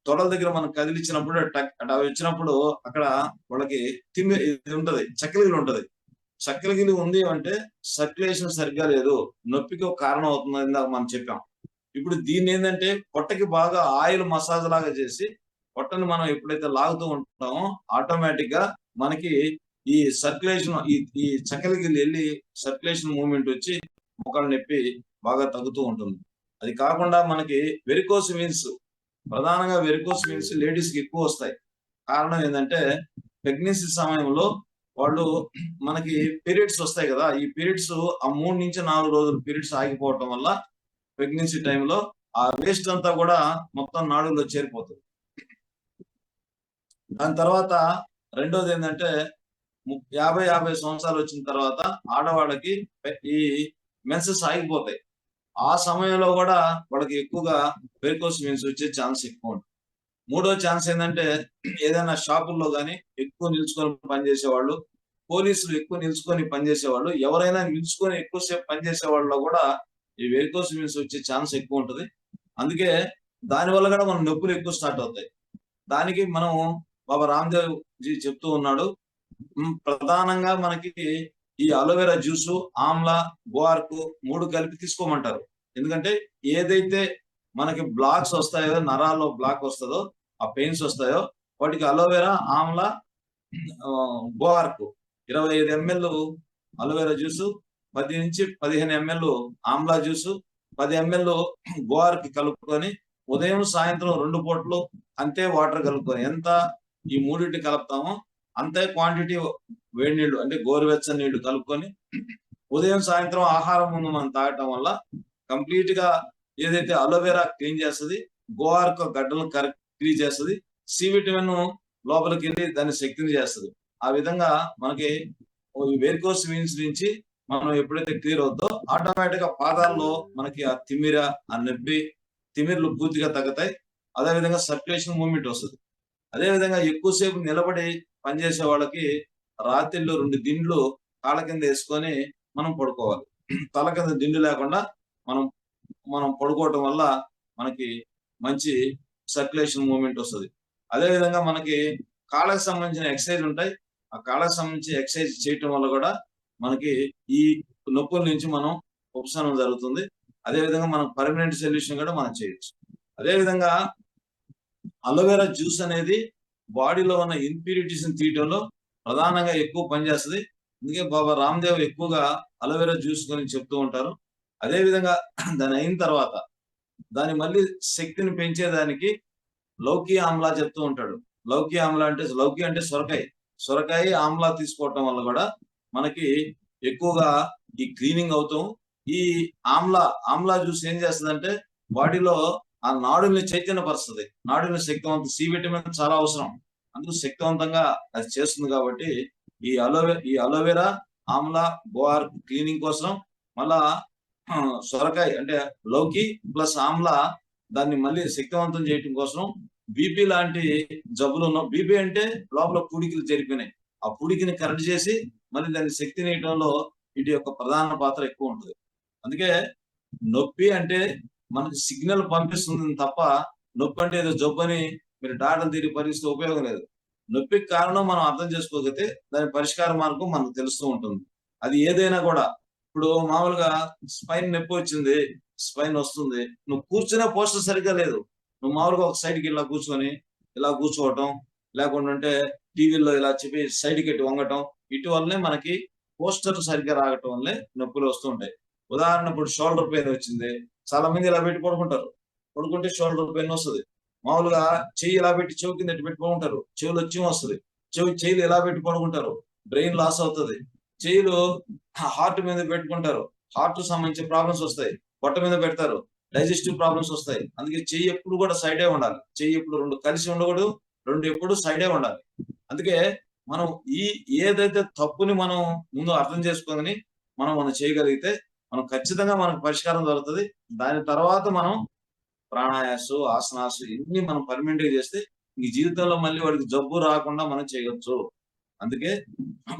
తొడల దగ్గర మనం కదిలిచ్చినప్పుడు అట్లా వచ్చినప్పుడు అక్కడ వాళ్ళకి ఇది ఉంటది, చక్కెరగిలి ఉంటది. చక్కెరగిలి ఉంది అంటే సర్క్యులేషన్ సరిగ్గా లేదు, నొప్పికి ఒక కారణం అవుతుంది ఇందాక మనం చెప్పాం. ఇప్పుడు దీన్ని ఏంటంటే పొట్టకి బాగా ఆయిల్ మసాజ్ లాగా చేసి పొట్టని మనం ఎప్పుడైతే లాగుతూ ఉంటామో ఆటోమేటిక్ గా మనకి ఈ సర్క్యులేషన్ ఈ చక్కెరగిలి వెళ్ళి సర్క్యులేషన్ మూవ్మెంట్ వచ్చి మోకాళ్ళ నొప్పి బాగా తగ్గుతూ ఉంటుంది. అది కాకుండా మనకి వెరికోస్ వెయిన్స్, ప్రధానంగా వెరికోస్ వెయిన్స్ లేడీస్ కి ఎక్కువ వస్తాయి. కారణం ఏంటంటే ప్రెగ్నెన్సీ సమయంలో వాళ్ళు మనకి పీరియడ్స్ వస్తాయి కదా, ఈ పీరియడ్స్ ఆ 3 నుంచి 4 రోజులు పీరియడ్స్ ఆగిపోవటం వల్ల ప్రెగ్నెన్సీ టైంలో ఆ వేస్ట్ అంతా కూడా మొత్తం నాడుల్లో చేరిపోతుంది. దాని తర్వాత రెండోది ఏంటంటే 50 సంవత్సరాలు వచ్చిన తర్వాత ఆడవాళ్ళకి ఈ మెన్సెస్ ఆగిపోతాయి. ఆ సమయంలో కూడా వాళ్ళకి ఎక్కువగా వెరికోస్ వెయిన్స్ వచ్చే ఛాన్స్ ఎక్కువ ఉంటుంది. మూడో ఛాన్స్ ఏంటంటే ఏదైనా షాపుల్లో కానీ ఎక్కువ నిల్చుకొని పనిచేసేవాళ్ళు, పోలీసులు ఎక్కువ నిల్చుకొని పనిచేసేవాళ్ళు, ఎవరైనా నిల్చుకొని ఎక్కువసేపు పనిచేసే వాళ్ళలో కూడా ఈ వెరికోస్ వెయిన్స్ వచ్చే ఛాన్స్ ఎక్కువ ఉంటుంది. అందుకే దానివల్ల కూడా మన నొప్పులు ఎక్కువ స్టార్ట్ అవుతాయి. దానికి మనం బాబా రామ్దేవ్ జీ చెప్తూ ఉన్నాడు, ప్రధానంగా మనకి ఈ అలోవెరా జ్యూసు, ఆమ్లా, గోఆర్కు 3 కలిపి తీసుకోమంటారు. ఎందుకంటే ఏదైతే మనకి బ్లాక్స్ వస్తాయో, నరాల్లో బ్లాక్ వస్తుందో, ఆ పెయిన్స్ వస్తాయో వాటికి అలోవెరా, ఆమ్లా, గోఆర్కు 25 ml అలోవెరా జ్యూసు, 10 నుంచి 15 ml ఆమ్లా జ్యూసు, 10 ml గోఆర్కి కలుపుకొని ఉదయం సాయంత్రం 2 పూటలు అంతే వాటర్ కలుపుకొని, ఎంత ఈ మూడింటి కలుపుతామో అంతే క్వాంటిటీ వేడి నీళ్లు అంటే గోరువెచ్చని నీళ్లు కలుపుకొని ఉదయం సాయంత్రం ఆహారం ముందు మనం తాగటం వల్ల కంప్లీట్ గా ఏదైతే అలోవెరా క్లీన్ చేస్తుంది, గోఆర్కు గడ్డలను క్లీన్ చేస్తుంది, సి విటమిన్ లోపలికి వెళ్ళి దాని శక్తిని చేస్తుంది. ఆ విధంగా మనకి వెరికోస్ వెయిన్స్ నుంచి మనం ఎప్పుడైతే క్లియర్ అవుతుందో ఆటోమేటిక్ గా పాదాల్లో మనకి ఆ తిమ్మిర, ఆ నొప్పి, తిమ్మిర్లు పూర్తిగా తగ్గుతాయి. అదేవిధంగా సర్క్యులేషన్ మూవ్మెంట్ వస్తుంది. అదేవిధంగా ఎక్కువసేపు నిలబడి పనిచేసే వాళ్ళకి రాత్రిళ్ళు 2 దిండ్లు కాళ్ళ కింద వేసుకొని మనం పడుకోవాలి. తల కింద దిండు లేకుండా మనం పడుకోవటం వల్ల మనకి మంచి సర్క్యులేషన్ మూవ్మెంట్ వస్తుంది. అదేవిధంగా మనకి కాళ్ళకు సంబంధించిన ఎక్సర్సైజ్ ఉంటాయి. ఆ కాళ్ళకు సంబంధించి ఎక్సర్సైజ్ చేయటం వల్ల కూడా మనకి ఈ నొప్పుల నుంచి మనం ఉపశమనం జరుగుతుంది. అదేవిధంగా మనం పర్మనెంట్ సొల్యూషన్ కూడా మనం చేయొచ్చు. అదేవిధంగా అలోవెరా జ్యూస్ అనేది బాడీలో ఉన్న ఇంప్యూరిటీస్ తీయటంలో ప్రధానంగా ఎక్కువ పనిచేస్తుంది. అందుకే బాబా రామ్దేవ్ ఎక్కువగా అలోవెరా జ్యూస్ గురించి చెప్తూ ఉంటారు. అదేవిధంగా దాని అయిన తర్వాత దాని మళ్ళీ శక్తిని పెంచేదానికి లౌకి ఆమ్లా చెప్తూ ఉంటాడు. లౌకి ఆమ్లా అంటే, లౌకి అంటే సొరకాయ ఆమ్లా తీసుకోవటం వల్ల కూడా మనకి ఎక్కువగా ఈ క్లీనింగ్ అవుతాం. ఈ ఆమ్లా జ్యూస్ ఏం చేస్తుందంటే బాడీలో ఆ నాడుల్ని చైతన్యపరుస్తుంది. నాడుల్ని శక్తివంతం, సి విటమిన్ చాలా అవసరం, అందుకు శక్తివంతంగా అది చేస్తుంది. కాబట్టి ఈ అలోవెరా, ఆమ్లా, గోఆర్ క్లీనింగ్ కోసం, మళ్ళా సొరకాయ అంటే లౌకి ప్లస్ ఆమ్లా దాన్ని మళ్ళీ శక్తివంతం చేయటం కోసం, బీపీ లాంటి జబ్బులు ఉన్న, బీపీ అంటే లోపల పూడికలు జరిపినాయి, ఆ పూడికిని కరెక్ట్ చేసి మళ్ళీ దాన్ని శక్తి నీయటంలో వీటి యొక్క ప్రధాన పాత్ర ఎక్కువ ఉంటుంది. అందుకే నొప్పి అంటే మనకి సిగ్నల్ పంపిస్తుంది తప్ప నొప్పి అంటే ఏదో జబ్బు అని మీరు డాక్టర్ తిరిగి పరిస్థితి ఉపయోగం లేదు. నొప్పికి కారణం మనం అర్థం చేసుకోగలిగితే దాని పరిష్కార మార్గం మనకు తెలుస్తూ ఉంటుంది. అది ఏదైనా కూడా ఇప్పుడు మామూలుగా స్పైన్ నొప్పి వచ్చింది, స్పైన్ వస్తుంది, నువ్వు కూర్చునే పోస్టర్ సరిగ్గా లేదు, నువ్వు మామూలుగా ఒక సైడ్కి ఇలా కూర్చొని ఇలా కూర్చోవటం, లేకుండా ఉంటే టీవీలో ఇలా చెప్పి సైడ్కి ఎట్టి వంగటం, ఇటు వల్లనే మనకి పోస్టర్ సరిగ్గా రాగటం వల్లే నొప్పులు వస్తూ ఉంటాయి. ఉదాహరణ ఇప్పుడు షోల్డర్ పెయిన్ వచ్చింది, చాలా మంది ఇలా పెట్టి పడుకుంటారు, పడుకుంటే షోల్డర్ పెయిన్ వస్తుంది. మామూలుగా చెయ్యి ఇలా పెట్టి చెవి కింద పెట్టి పడుకుంటారు, చెవులు వచ్చి వస్తుంది. చెయ్యిలు ఎలా పెట్టి పడుకుంటారు, బ్రెయిన్ లాస్ అవుతుంది. చెయ్యిలు హార్ట్ మీద పెట్టుకుంటారు, హార్ట్ సంబంధించిన ప్రాబ్లమ్స్ వస్తాయి. పొట్ట మీద పెడతారు, డైజెస్టివ్ ప్రాబ్లమ్స్ వస్తాయి. అందుకే చెయ్యి ఎప్పుడు కూడా సైడే ఉండాలి. చెయ్యి ఎప్పుడు రెండు కలిసి ఉండకూడదు, రెండు ఎప్పుడు సైడే ఉండాలి. అందుకే మనం ఏదైతే తప్పుని మనం ముందు అర్థం చేసుకొని మనం చేయగలిగితే మనం ఖచ్చితంగా మనకు పరిష్కారం దొరుకుతుంది. దాని తర్వాత మనం ప్రాణాయాసు, ఆసనాసు ఇన్ని మనం పర్మనెంట్ గా చేస్తే ఈ జీవితంలో మళ్ళీ వాడికి జబ్బు రాకుండా మనం చేయొచ్చు. అందుకే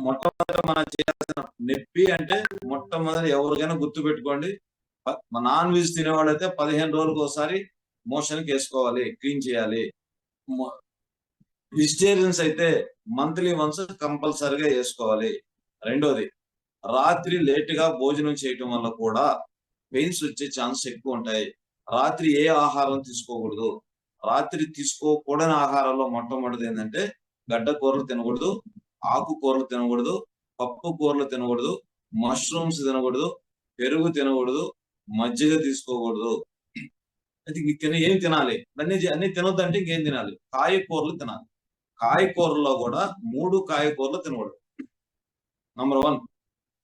మొట్టమొదట మనం చేయాల్సిన నొప్పి అంటే మొట్టమొదటి ఎవరికైనా గుర్తు పెట్టుకోండి, నాన్ వెజ్ తినేవాళ్ళైతే 15 రోజులకు ఒకసారి మోషన్ కి వేసుకోవాలి, క్లీన్ చేయాలి. వెజిటేరియన్స్ అయితే మంత్లీ వన్స్ కంపల్సరీగా వేసుకోవాలి. రెండోది, రాత్రి లేట్ గా భోజనం చేయటం వల్ల కూడా పెయిన్స్ వచ్చే ఛాన్స్ ఎక్కువ ఉంటాయి. రాత్రి ఏ ఆహారం తీసుకోకూడదు. రాత్రి తీసుకోకూడని ఆహారంలో మొట్టమొదటిది ఏంటంటే గడ్డ కూరలు తినకూడదు, ఆకుకూరలు తినకూడదు, పప్పు కూరలు తినకూడదు, మష్రూమ్స్ తినకూడదు, పెరుగు తినకూడదు, మజ్జిగ తీసుకోకూడదు. అయితే ఏం తినాలి, అన్ని తినొద్దంటే ఇంకేం తినాలి, కాయకూరలు తినాలి. కాయకూరల్లో కూడా 3 కాయకూరలు తినకూడదు. నంబర్ 1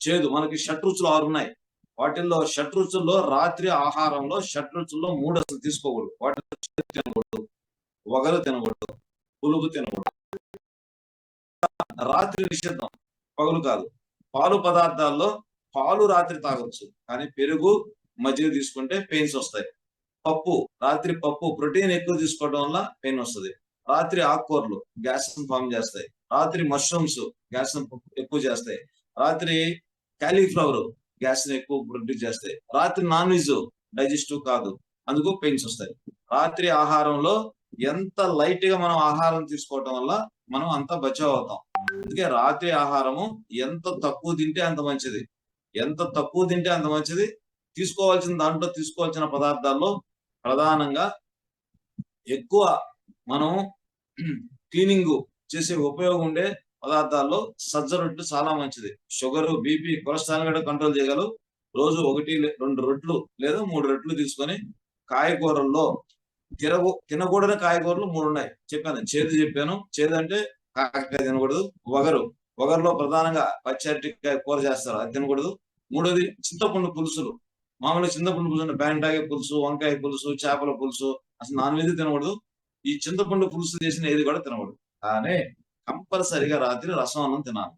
చేదు. మనకి షట్రుచులు 6 ఉన్నాయి. వాటిల్లో షట్రుచుల్లో రాత్రి ఆహారంలో షట్రుచుల్లో 3 అసలు తీసుకోకూడదు. వాటిలో చేదు తినకూడదు, వగరు తినకూడదు, పులుపు తినకూడదు. రాత్రి నిషిద్ధం, పగలు కాదు. పాలు పదార్థాల్లో పాలు రాత్రి తాగొచ్చు, కానీ పెరుగు మజ్జిగ తీసుకుంటే పెయిన్స్ వస్తాయి. పప్పు, రాత్రి పప్పు ప్రోటీన్ ఎక్కువ తీసుకోవడం వల్ల పెయిన్ వస్తుంది. రాత్రి ఆకుకూరలు గ్యాస్ ఫామ్ చేస్తాయి. రాత్రి మష్రూమ్స్ గ్యాస్ ఎక్కువ చేస్తాయి. రాత్రి కాలీఫ్లవర్ గ్యాస్ ఎక్కువ ప్రొడ్యూస్ చేస్తాయి. రాత్రి నాన్ వెజ్ డైజెస్టివ్ కాదు, అందుకు పెయిన్స్ వస్తాయి. రాత్రి ఆహారంలో ఎంత లైట్ గా మనం ఆహారం తీసుకోవటం వల్ల మనం అంత బచావ్ అవుతాం. అందుకే రాత్రి ఆహారము ఎంత తక్కువ తింటే అంత మంచిది, ఎంత తక్కువ తింటే అంత మంచిది. దాంట్లో తీసుకోవాల్సిన పదార్థాల్లో ప్రధానంగా ఎక్కువ మనం క్లీనింగ్ చేసే ఉపయోగం ఉండే పదార్థాల్లో సజ్జ రొట్టెలు చాలా మంచిది. షుగర్, బీపీ, కొలెస్ట్రాల్ కూడా కంట్రోల్ చేయగలవు. రోజు 1-2 రొట్టెలు లేదా 3 రొట్టెలు తీసుకొని కాయగూరల్లో తినకూడని కాయగూరలు 3 ఉన్నాయి చెప్పాను. చేదు చెప్పాను, చేదు అంటే కాకరకాయ తినకూడదు. వగరులో ప్రధానంగా పచ్చి అరటికాయ కూర చేస్తారు, అది తినకూడదు. మూడోది చింతపండు పులుసులు. మామూలుగా చింతపండు పులుసు అంటే బెండకాయ పులుసు, వంకాయ పులుసు, చేపల పులుసు, అసలు నాన్ వెజ్ తినకూడదు. ఈ చింతపండు పులుసు చేసిన ఏది కూడా తినకూడదు. కానీ కంపల్సరిగా రాత్రి రసం అన్నం తినాలి.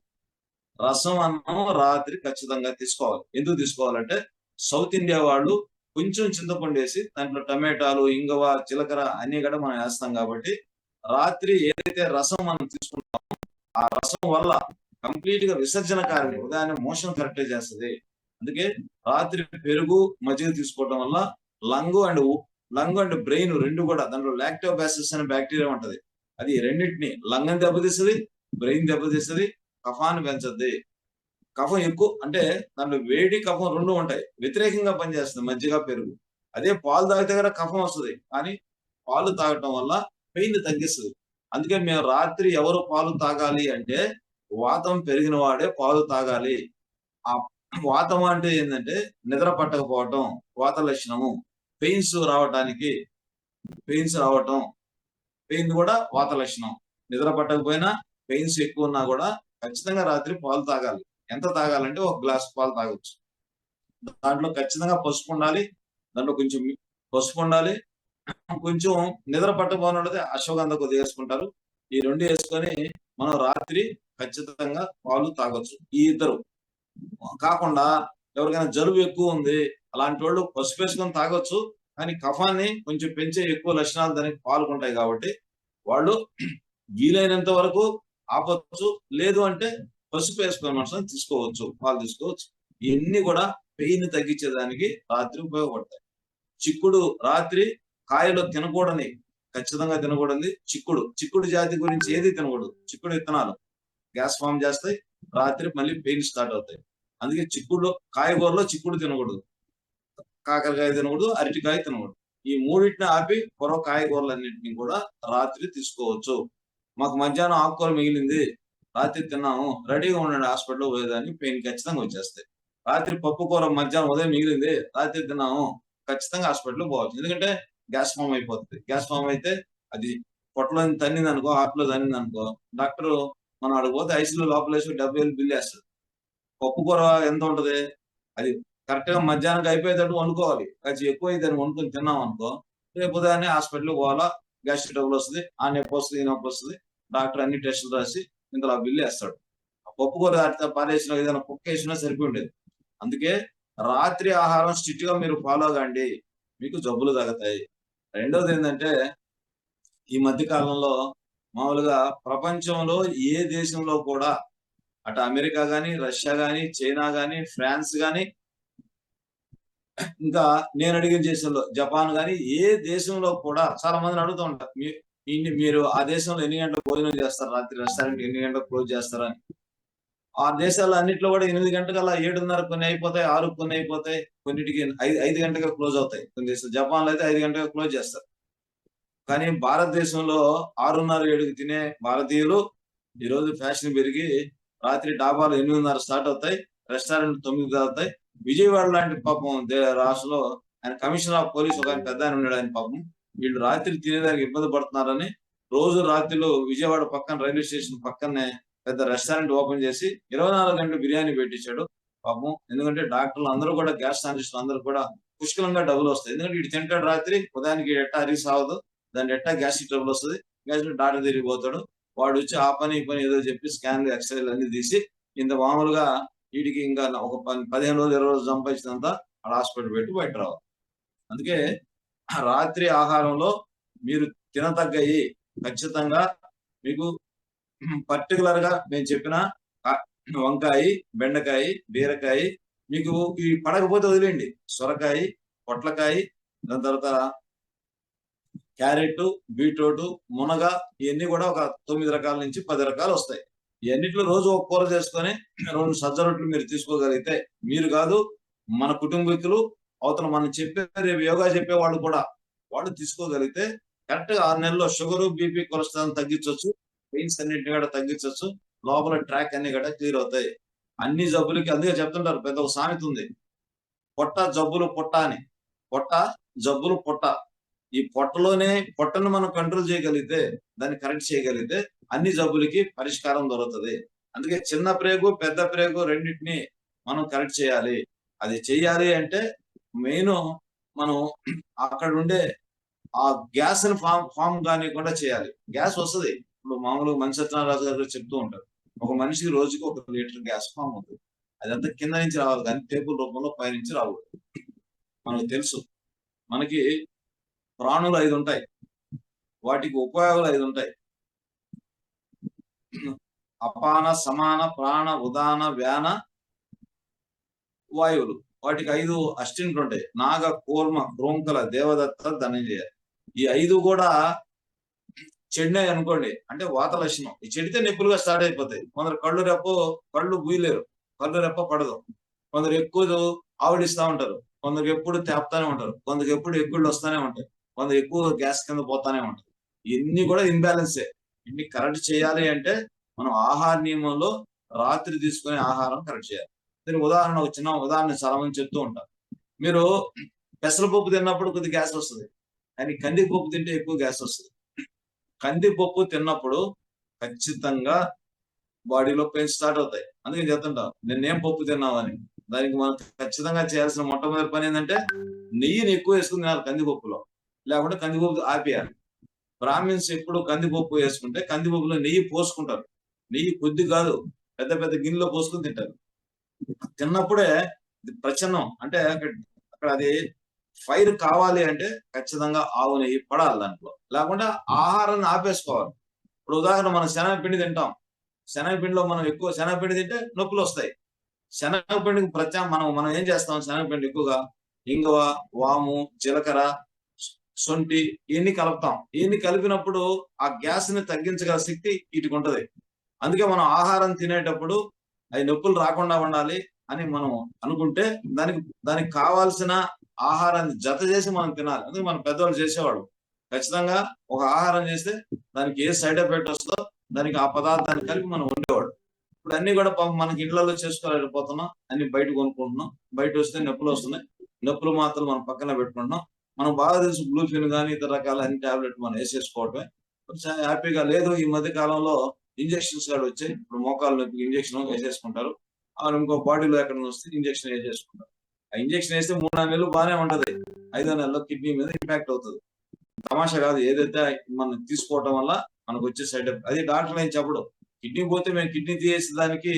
రసం అన్నం రాత్రి ఖచ్చితంగా తీసుకోవాలి. ఎందుకు తీసుకోవాలంటే సౌత్ ఇండియా వాళ్ళు కొంచెం చింతపండు వేసి దాంట్లో టమాటాలు, ఇంగవ, జీలకర్ర అన్ని కూడా మనం వేస్తాం కాబట్టి రాత్రి ఏదైతే రసం మనం తీసుకుంటామో ఆ రసం వల్ల కంప్లీట్ గా విసర్జన కారణి, ఉదాహరణ మోషన్ కరెక్ట్ చేస్తుంది. అందుకే రాత్రి పెరుగు మజ్జిగ తీసుకోవడం వల్ల లంగ్ అండ్ బ్రెయిన్ రెండు కూడా, దాంట్లో లాక్టోబాసిల్లస్ అనే బ్యాక్టీరియా ఉంటది, అది రెండింటిని లంగ్ దెబ్బతీస్తుంది, బ్రెయిన్ దెబ్బతీస్తుంది, కఫాన్ని పెంచద్ది. కఫం ఎక్కువ అంటే దాంట్లో వేడి కఫం 2 ఉంటాయి, వ్యతిరేకంగా పనిచేస్తుంది మజ్జిగ, పెరుగు. అదే పాలు తాగితే కూడా కఫం వస్తుంది, కానీ పాలు తాగటం వల్ల పెయిన్ తగ్గిస్తుంది. అందుకే మేము రాత్రి ఎవరు పాలు తాగాలి అంటే వాతం పెరిగిన వాడే పాలు తాగాలి. ఆ వాతం అంటే ఏంటంటే నిద్ర పట్టకపోవటం వాత లక్షణము. పెయిన్ రావటం పెయిన్ కూడా వాత లక్షణం. నిద్ర పట్టకపోయినా పెయిన్స్ ఎక్కువ ఉన్నా కూడా ఖచ్చితంగా రాత్రి పాలు తాగాలి. ఎంత తాగాలంటే 1 గ్లాస్ పాలు తాగొచ్చు. దాంట్లో ఖచ్చితంగా పసుపు ఉండాలి, కొంచెం నిద్ర పట్టకపోయినట్లయితే అశ్వగంధ కొద్దిగా వేసుకుంటారు. ఈ 2 వేసుకొని మనం రాత్రి ఖచ్చితంగా పాలు తాగొచ్చు. ఈ ఇద్దరు కాకుండా ఎవరికైనా జలుబు ఎక్కువ ఉంది అలాంటి వాళ్ళు పసుపు వేసుకొని తాగొచ్చు, కానీ కఫాన్ని కొంచెం పెంచే ఎక్కువ లక్షణాలు దానికి పాల్గొంటాయి కాబట్టి వాళ్ళు వీలైనంత వరకు ఆపొచ్చు. లేదు అంటే పసుపు వేసుకునే మనుషులను తీసుకోవచ్చు, పాలు తీసుకోవచ్చు. ఇవన్నీ కూడా పెయిన్ తగ్గించేదానికి రాత్రి ఉపయోగపడతాయి. చిక్కుడు రాత్రి కాయలో తినకూడని ఖచ్చితంగా తినకూడదు చిక్కుడు జాతి గురించి ఏది తినకూడదు. చిక్కుడు విత్తనాలు గ్యాస్ ఫామ్ చేస్తాయి, రాత్రి మళ్ళీ పెయిన్ స్టార్ట్ అవుతాయి. అందుకే కాయగూరలో చిక్కుడు తినకూడదు, కాకరకాయ తినకూడదు, అరటికాయ తినకూడదు. ఈ మూడింటిని ఆపి కాయగూరలన్నింటినీ కూడా రాత్రి తీసుకోవచ్చు. మాకు మధ్యాహ్నం ఆకుకూర మిగిలింది, రాత్రి తిన్నాము, రెడీగా ఉండండి, హాస్పిటల్ పోయేదాన్ని, పెయిన్ ఖచ్చితంగా వచ్చేస్తాయి. రాత్రి కూర మధ్యాహ్నం ఉదయం మిగిలింది, రాత్రి తిన్నాము, ఖచ్చితంగా హాస్పిటల్ పోవచ్చు. ఎందుకంటే గ్యాస్ ఫామ్ అయిపోతుంది. గ్యాస్ ఫామ్ అయితే అది పొట్టలో తన్నింది అనుకో, హార్ట్లో తన్నింది అనుకో, డాక్టర్ మనం అడిగిపోతే ఐసీలో లోపల వేసి 70,000 బిల్ వేస్తాడు. కూర ఎంత ఉంటది, అది కరెక్ట్ గా మధ్యాహ్నం అయిపోయేటట్టు వండుకోవాలి. కొంచెం ఎక్కువ అయితే వండుకొని తిన్నాం అనుకో, రేపు ఉదయాన్నే హాస్పిటల్ పోవాలా, గ్యాస్ట్రిక్ ట్రబుల్ వస్తుంది, ఆ నొప్పి వస్తుంది, ఈ నొప్పి వస్తుంది, డాక్టర్ అన్ని టెస్టులు రాసి ఇందులో బిల్లు వేస్తాడు. కూర పారేసిన ఏదైనా కుక్క వేసినా సరిపోయిండేది. అందుకే రాత్రి ఆహారం స్ట్రిక్ట్ గా మీరు ఫాలో కండి, మీకు జబ్బులు తగ్గుతాయి. రెండోది ఏంటంటే, ఈ మధ్య కాలంలో మామూలుగా ప్రపంచంలో ఏ దేశంలో కూడా అటు అమెరికా గాని, రష్యా గాని, చైనా గాని, ఫ్రాన్స్ గాని, ఇంకా నేను అడిగిన దేశంలో జపాన్ గాని, ఏ దేశంలో కూడా చాలా మందిని అడుగుతూ ఉంటారు, మీరు ఆ దేశంలో ఎన్ని గంటలకు భోజనం చేస్తారు, రాత్రి రెస్టారెంట్ ఎన్ని గంటలకు క్లోజ్ చేస్తారని. ఆ దేశాల్లో అన్నింటిలో కూడా 8 గంటకల్లా 7:30 కొన్ని అయిపోతాయి, 6 కొన్ని అయిపోతాయి, కొన్నిటికి 5 గంటగా క్లోజ్ అవుతాయి. కొన్ని దేశాలు జపాన్ లో అయితే 5 గంటగా క్లోజ్ చేస్తారు. కానీ భారతదేశంలో 6:30-7కి తినే భారతీయులు ఈరోజు ఫ్యాషన్ పెరిగి రాత్రి డాబాలు 8:30 స్టార్ట్ అవుతాయి, రెస్టారెంట్ 9 అవుతాయి. విజయవాడ లాంటి పాపం రాష్ట్రంలో ఆయన కమిషనర్ ఆఫ్ పోలీస్ ఒక పెద్ద ఆయన ఉన్నాడు. ఆయన పాపం వీళ్ళు రాత్రి తినేదానికి ఇబ్బంది పడుతున్నారని రోజు రాత్రిలో విజయవాడ పక్కన రైల్వే స్టేషన్ పక్కనే పెద్ద రెస్టారెంట్ ఓపెన్ చేసి 24 గంటలు బిర్యానీ పెట్టించాడు పాపం. ఎందుకంటే డాక్టర్లు అందరూ కూడా, గ్యాస్ సైంటిస్టులు అందరూ కూడా పుష్కలంగా డబ్బులు వస్తాయి. ఎందుకంటే ఇటు తింటాడు రాత్రి, ఉదయానికి ఎట్టా అరిగి సావదు, దాని ఎట్టా గ్యాస్ట్రిక్ ట్రబుల్ వస్తుంది, గ్యాస్ డాక్టర్ దగ్గరికి పోతాడు, వాడు వచ్చి ఆ పని ఈ పని ఏదో చెప్పి స్కాన్లు ఎక్స్రేలు అన్ని తీసి ఇంత మామూలుగా వీడికి ఇంకా ఒక 15 రోజులు 20 రోజులు సంపాదించినంత ఆడ హాస్పిటల్ పెట్టి బయట రావాలి. అందుకే రాత్రి ఆహారంలో మీరు తినతగ్గయి ఖచ్చితంగా మీకు పర్టికులర్ గా నేను చెప్పిన వంకాయ, బెండకాయ, బీరకాయ, మీకు ఈ పడకపోతే వదిలేండి, సొరకాయ, పొట్లకాయ, దాని తర్వాత క్యారెట్, బీట్రూట్, మునగ, ఇవన్నీ కూడా ఒక 9 రకాల నుంచి 10 రకాలు వస్తాయి. ఇవన్నిట్లో రోజు ఒక కూర చేసుకొని 2 సజ్జ రొట్టెలు మీరు తీసుకోగలిగితే, మీరు కాదు మన కుటుంబీకులు, అవతల మనం చెప్పే రేపు యోగా చెప్పే వాళ్ళు కూడా వాళ్ళు తీసుకోగలిగితే కరెక్ట్ గా 6 నెలల్లో షుగర్, బీపీ, కొలెస్ట్రాల్ తగ్గించవచ్చు, పెయిన్స్ అన్నింటినీ కూడా తగ్గించవచ్చు, లోపల ట్రాక్ అన్ని కూడా క్లియర్ అవుతాయి. అన్ని జబ్బులకి అందుకే చెప్తుంటారు, పెద్ద ఒక సామెత ఉంది, పొట్ట జబ్బులు పొట్ట అని. పొట్ట జబ్బులు పొట్ట. ఈ పొట్టను మనం కంట్రోల్ చేయగలిగితే, దాన్ని కరెక్ట్ చేయగలిగితే అన్ని జబ్బులకి పరిష్కారం దొరుకుతుంది. అందుకే చిన్న ప్రేగు, పెద్ద ప్రేగు రెండింటిని మనం కరెక్ట్ చేయాలి. అది చెయ్యాలి అంటే మెయిన్ మనం అక్కడ ఉండే ఆ గ్యాస్ ని ఫామ్ కానివ్వకుండా చేయాలి. గ్యాస్ వస్తుంది. ఇప్పుడు మామూలుగా మనిషి సత్యనారాయణ గారు చెప్తూ ఉంటారు, ఒక మనిషికి రోజుకి 1 లీటర్ గ్యాస్ ఫామ్ అవుతుంది. అదంతా కింద నుంచి రావాలి, కానీ టేబుల్ రూపంలో పైనుంచి రాకూడదు. మనకు తెలుసు, మనకి ప్రాణులు 5 ఉంటాయి, వాటికి ఉపయోగాలు 5 ఉంటాయి. అపాన, సమాన, ప్రాణ, ఉదాన, వ్యాన, వాయువులు. వాటికి 5 అస్టింట్లు ఉంటాయి, నాగ, కూర్మ, క్రోంకల, దేవదత్త, ధనంజయ. ఈ 5 కూడా చెడినాయి అనుకోండి అంటే వాత లక్షణం. ఈ చెడితే నొప్పులుగా స్టార్ట్ అయిపోతాయి. కొందరు కళ్ళు బూయలేరు, కళ్ళు రెప్ప పడదు, కొందరు ఎక్కువ ఆవిడిస్తా ఉంటారు, కొందరు ఎప్పుడు తేపుతానే ఉంటారు, కొందరికి ఎప్పుడు ఎక్కుళ్ళు వస్తానే ఉంటాయి, కొందరు ఎక్కువ గ్యాస్ కింద పోతానే ఉంటారు. ఇన్ని కూడా ఇన్బ్యాలెన్సే. ఇన్ని కరెక్ట్ చేయాలి అంటే మనం ఆహార నియమంలో రాత్రి తీసుకునే ఆహారం కరెక్ట్ చేయాలి. దీనికి ఉదాహరణ, ఒక చిన్న ఉదాహరణ చాలా మంది చెప్తూ ఉంటారు, మీరు పెసరపప్పు తిన్నప్పుడు కొద్ది గ్యాస్ వస్తుంది, కానీ కందిపప్పు తింటే ఎక్కువ గ్యాస్ వస్తుంది. కందిపప్పు తిన్నప్పుడు ఖచ్చితంగా బాడీలో పెయిన్ స్టార్ట్ అవుతాయి. అందుకే చెప్తుంటాం, నేనేం పప్పు తిన్నావని. దానికి మనం ఖచ్చితంగా చేయాల్సిన మొట్టమొదటి పని ఏంటంటే నెయ్యిని ఎక్కువ వేసుకుని తినాలి కందిపప్పులో, లేకుంటే కందిపప్పు ఆపేయాలి. బ్రాహ్మిన్స్ ఎప్పుడు కందిపప్పు వేసుకుంటే కందిపప్పులో నెయ్యి పోసుకుంటారు. నెయ్యి కొద్ది కాదు, పెద్ద పెద్ద గిన్నెలో పోసుకుని తింటారు. తిన్నప్పుడే ప్రచన్నం అంటే అక్కడ అది ఫైర్ కావాలి అంటే ఖచ్చితంగా ఆవు నెయ్యి పడాలి దాంట్లో, లేకుంటే ఆహారాన్ని ఆపేసుకోవాలి. ఇప్పుడు ఉదాహరణ, మనం శనగపిండి తింటాం, శనగపిండిలో మనం ఎక్కువ శనగపిండి తింటే నొప్పులు వస్తాయి. శనగపిండికి మనం ఏం చేస్తాం, శనగపిండి ఎక్కువగా ఇంగువ, వాము, జీలకర్ర, సొంటి ఇవన్నీ కలుపుతాం. ఇవన్నీ కలిపినప్పుడు ఆ గ్యాస్ ని తగ్గించగల శక్తి వీటికి ఉంటది. అందుకే మనం ఆహారం తినేటప్పుడు అవి నొప్పులు రాకుండా ఉండాలి అని మనం అనుకుంటే దానికి కావాల్సిన ఆహారాన్ని జత చేసి మనం తినాలి. అందుకే మన పెద్దవాళ్ళు చేసేవాళ్ళు. ఖచ్చితంగా ఒక ఆహారం చేస్తే దానికి ఏ సైడ్ ఎఫెక్ట్ వస్తుందో దానికి ఆ పదార్థాన్ని కలిపి మనం ఉండేవాడు. ఇప్పుడు అన్ని కూడా మనకి ఇళ్లలో చేసుకోలేకపోతున్నాం, అన్ని బయట కొనుక్కుంటున్నాం. బయట వస్తే నొప్పులు వస్తున్నాయి, నొప్పులు మాత్రం మనం పక్కన పెట్టుకుంటున్నాం. మనం బాగా తెలుసు బ్లూఫిన్ కానీ ఇతర రకాల అన్ని టాబ్లెట్ మనం వేసేసుకోవటమే హ్యాపీగా. లేదు ఈ మధ్య కాలంలో ఇంజక్షన్స్ కూడా వచ్చాయి. ఇప్పుడు మోకాలు నొప్పి ఇంజక్షన్ వేసేసుకుంటారు, ఇంకో బాడీలో ఎక్కడ వస్తే ఇంజక్షన్ వేసేసుకుంటారు. ఆ ఇంజక్షన్ వేస్తే 3-4 నెలలు బాగానే ఉంటది, 5వ నెలలో కిడ్నీ మీద ఇంపాక్ట్ అవుతుంది. తమాషా కాదు, ఏదైతే మనం తీసుకోవటం వల్ల మనకు వచ్చే సైడ్ ఎఫెక్ట్. అది డాక్టర్లు ఏం చెప్పడు. కిడ్నీ పోతే మేము కిడ్నీ తీసేసి దానికి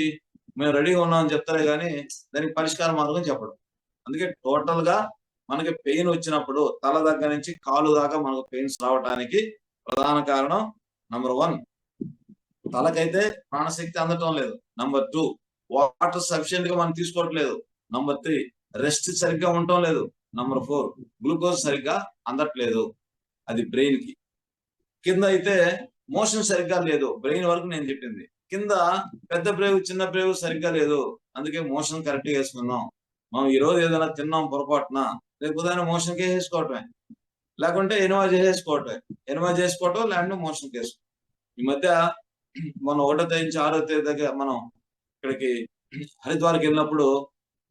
మేము రెడీగా ఉన్నామని చెప్తారే కానీ దానికి పరిష్కార మార్గం చెప్పడం. అందుకే టోటల్ గా మనకి పెయిన్ వచ్చినప్పుడు తల దగ్గర నుంచి కాలు దాకా మనకు పెయిన్స్ రావడానికి ప్రధాన కారణం నంబర్ 1 తలకైతే ప్రాణశక్తి అందటం లేదు, నంబర్ 2 వాటర్ సఫిషియెంట్ గా మనం తీసుకోవట్లేదు, నంబర్ 3 రెస్ట్ సరిగ్గా ఉండటం లేదు, నంబర్ 4 గ్లూకోజ్ సరిగ్గా అందట్లేదు. అది బ్రెయిన్ కి. కింద అయితే మోషన్ సరిగ్గా లేదు, బ్రెయిన్ వరకు నేను చెప్పింది. కింద పెద్ద ప్రేగు చిన్న ప్రేగు సరిగ్గా లేదు, అందుకే మోషన్ కరెక్ట్ గా వేసుకున్నాం. మనం ఈ రోజు ఏదైనా తిన్నాం పొరపాటున, రేపు ఉదయం మోషన్ కి వేసుకోవటమే, లేకుంటే ఎనిమా చేసుకోవటం లేకుంటే మోషన్ కి వేసుకోవటం. ఈ మధ్య మనం 1వ తేదీ నుంచి 6వ తేదీ దగ్గర మనం ఇక్కడికి హరిద్వార్కి వెళ్ళినప్పుడు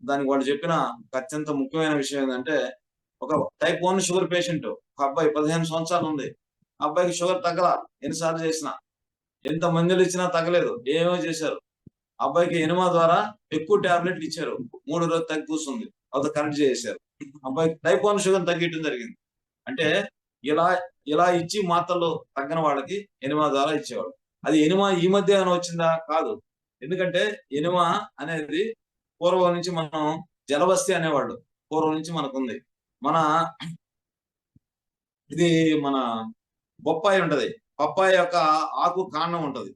దానికి వాళ్ళు చెప్పిన అత్యంత ముఖ్యమైన విషయం ఏంటంటే, ఒక టైప్ 1 షుగర్ పేషెంట్, ఒక అబ్బాయి 15 సంవత్సరాలు ఉంది. ఆ అబ్బాయికి షుగర్ తగ్గల, ఎన్నిసార్లు చేసినా, ఎంత మందులు ఇచ్చినా తగ్గలేదు. ఏమో చేశారు, అబ్బాయికి ఎనిమా ద్వారా ఎక్కువ టాబ్లెట్లు ఇచ్చారు, 3 రోజులు తగ్గి కూర్చుంది, అది కరెక్ట్ చేశారు. అబ్బాయికి టైప్ 1 షుగర్ తగ్గించడం జరిగింది. అంటే ఇలా ఇచ్చి మాత్రలు తగ్గని వాళ్ళకి ఎనిమా ద్వారా ఇచ్చేవాడు. అది ఎనిమా ఈ మధ్య ఏమైనా వచ్చిందా? కాదు. ఎందుకంటే ఎనిమా అనేది పూర్వం నుంచి మనం జలబస్తి అనేవాళ్ళు, పూర్వం నుంచి మనకుంది. మన బొప్పాయి ఉంటది, పప్పాయి యొక్క ఆకు కాండం ఉంటది,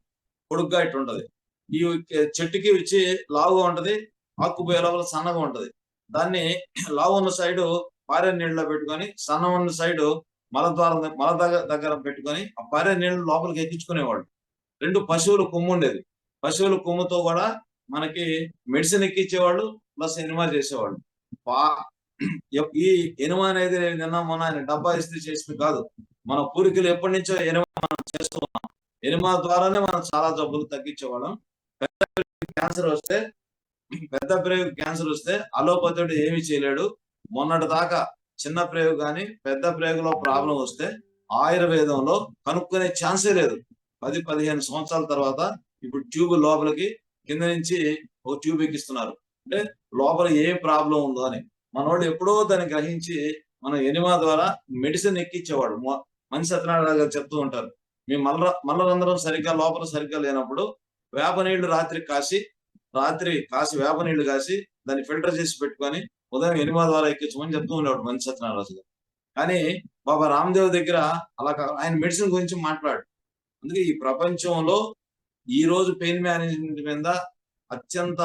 పొడుగ్గా ఇట్టు ఉంటది. ఈ చెట్టుకి వచ్చి లావుగా ఉంటది, ఆకు పోయే లోపల సన్నగా ఉంటది. దాన్ని లావు ఉన్న సైడు పారే నీళ్ళలో పెట్టుకొని, సన్న ఉన్న సైడు మల దగ్గర పెట్టుకొని ఆ పారే నీళ్ళు లోపలికి ఎక్కించుకునేవాళ్ళు. 2 పశువుల కొమ్ము ఉండేది. పశువుల కొమ్ముతో కూడా మనకి మెడిసిన్ ఎక్కించేవాళ్ళు, ప్లస్ ఎనిమా చేసేవాళ్ళు. ఈ ఎనిమా అనేది నిన్న మొన్న ఆయన డబ్బా ఇస్త్రీ చేసింది కాదు, మన పూర్వీకులు ఎప్పటి నుంచో ఎనిమా మనం చేస్తూ ఉన్నాం. ఎనిమా ద్వారానే మనం చాలా జబ్బులు తగ్గించేవాళ్ళం. పెద్ద ప్రేగు క్యాన్సర్ వస్తే అలోపతుడు ఏమి చేయలేడు. మొన్నటి దాకా చిన్న ప్రేగు కానీ పెద్ద ప్రేగులో ప్రాబ్లం వస్తే ఆయుర్వేదంలో కనుక్కునే ఛాన్సే లేదు. 10-15 సంవత్సరాల తర్వాత ఇప్పుడు ట్యూబ్ లోపలికి కింద నుంచి ఒక ట్యూబ్ ఎక్కిస్తున్నారు, అంటే లోపల ఏ ప్రాబ్లం ఉందో అని. మన వాళ్ళు ఎప్పుడో దాన్ని గ్రహించి మనం ఎనిమా ద్వారా మెడిసిన్ ఎక్కించేవాడు. మనిషి సత్యనారాయణ గారు చెప్తూ ఉంటారు, మీ మల్లరంధ్రం సరిగ్గా లోపల సరిగ్గా లేనప్పుడు వేప నీళ్లు రాత్రి కాసి వేప నీళ్లు కాసి దాన్ని ఫిల్టర్ చేసి పెట్టుకొని ఉదయం ఎనిమా ద్వారా ఎక్కించమని చెప్తూ ఉండేవాడు మనిషి సత్యనారాయణ గారు. కానీ బాబా రామ్దేవ్ దగ్గర అలా ఆయన మెడిసిన్ గురించి మాట్లాడు. అందుకే ఈ ప్రపంచంలో ఈ రోజు పెయిన్ మేనేజ్మెంట్ మీద అత్యంత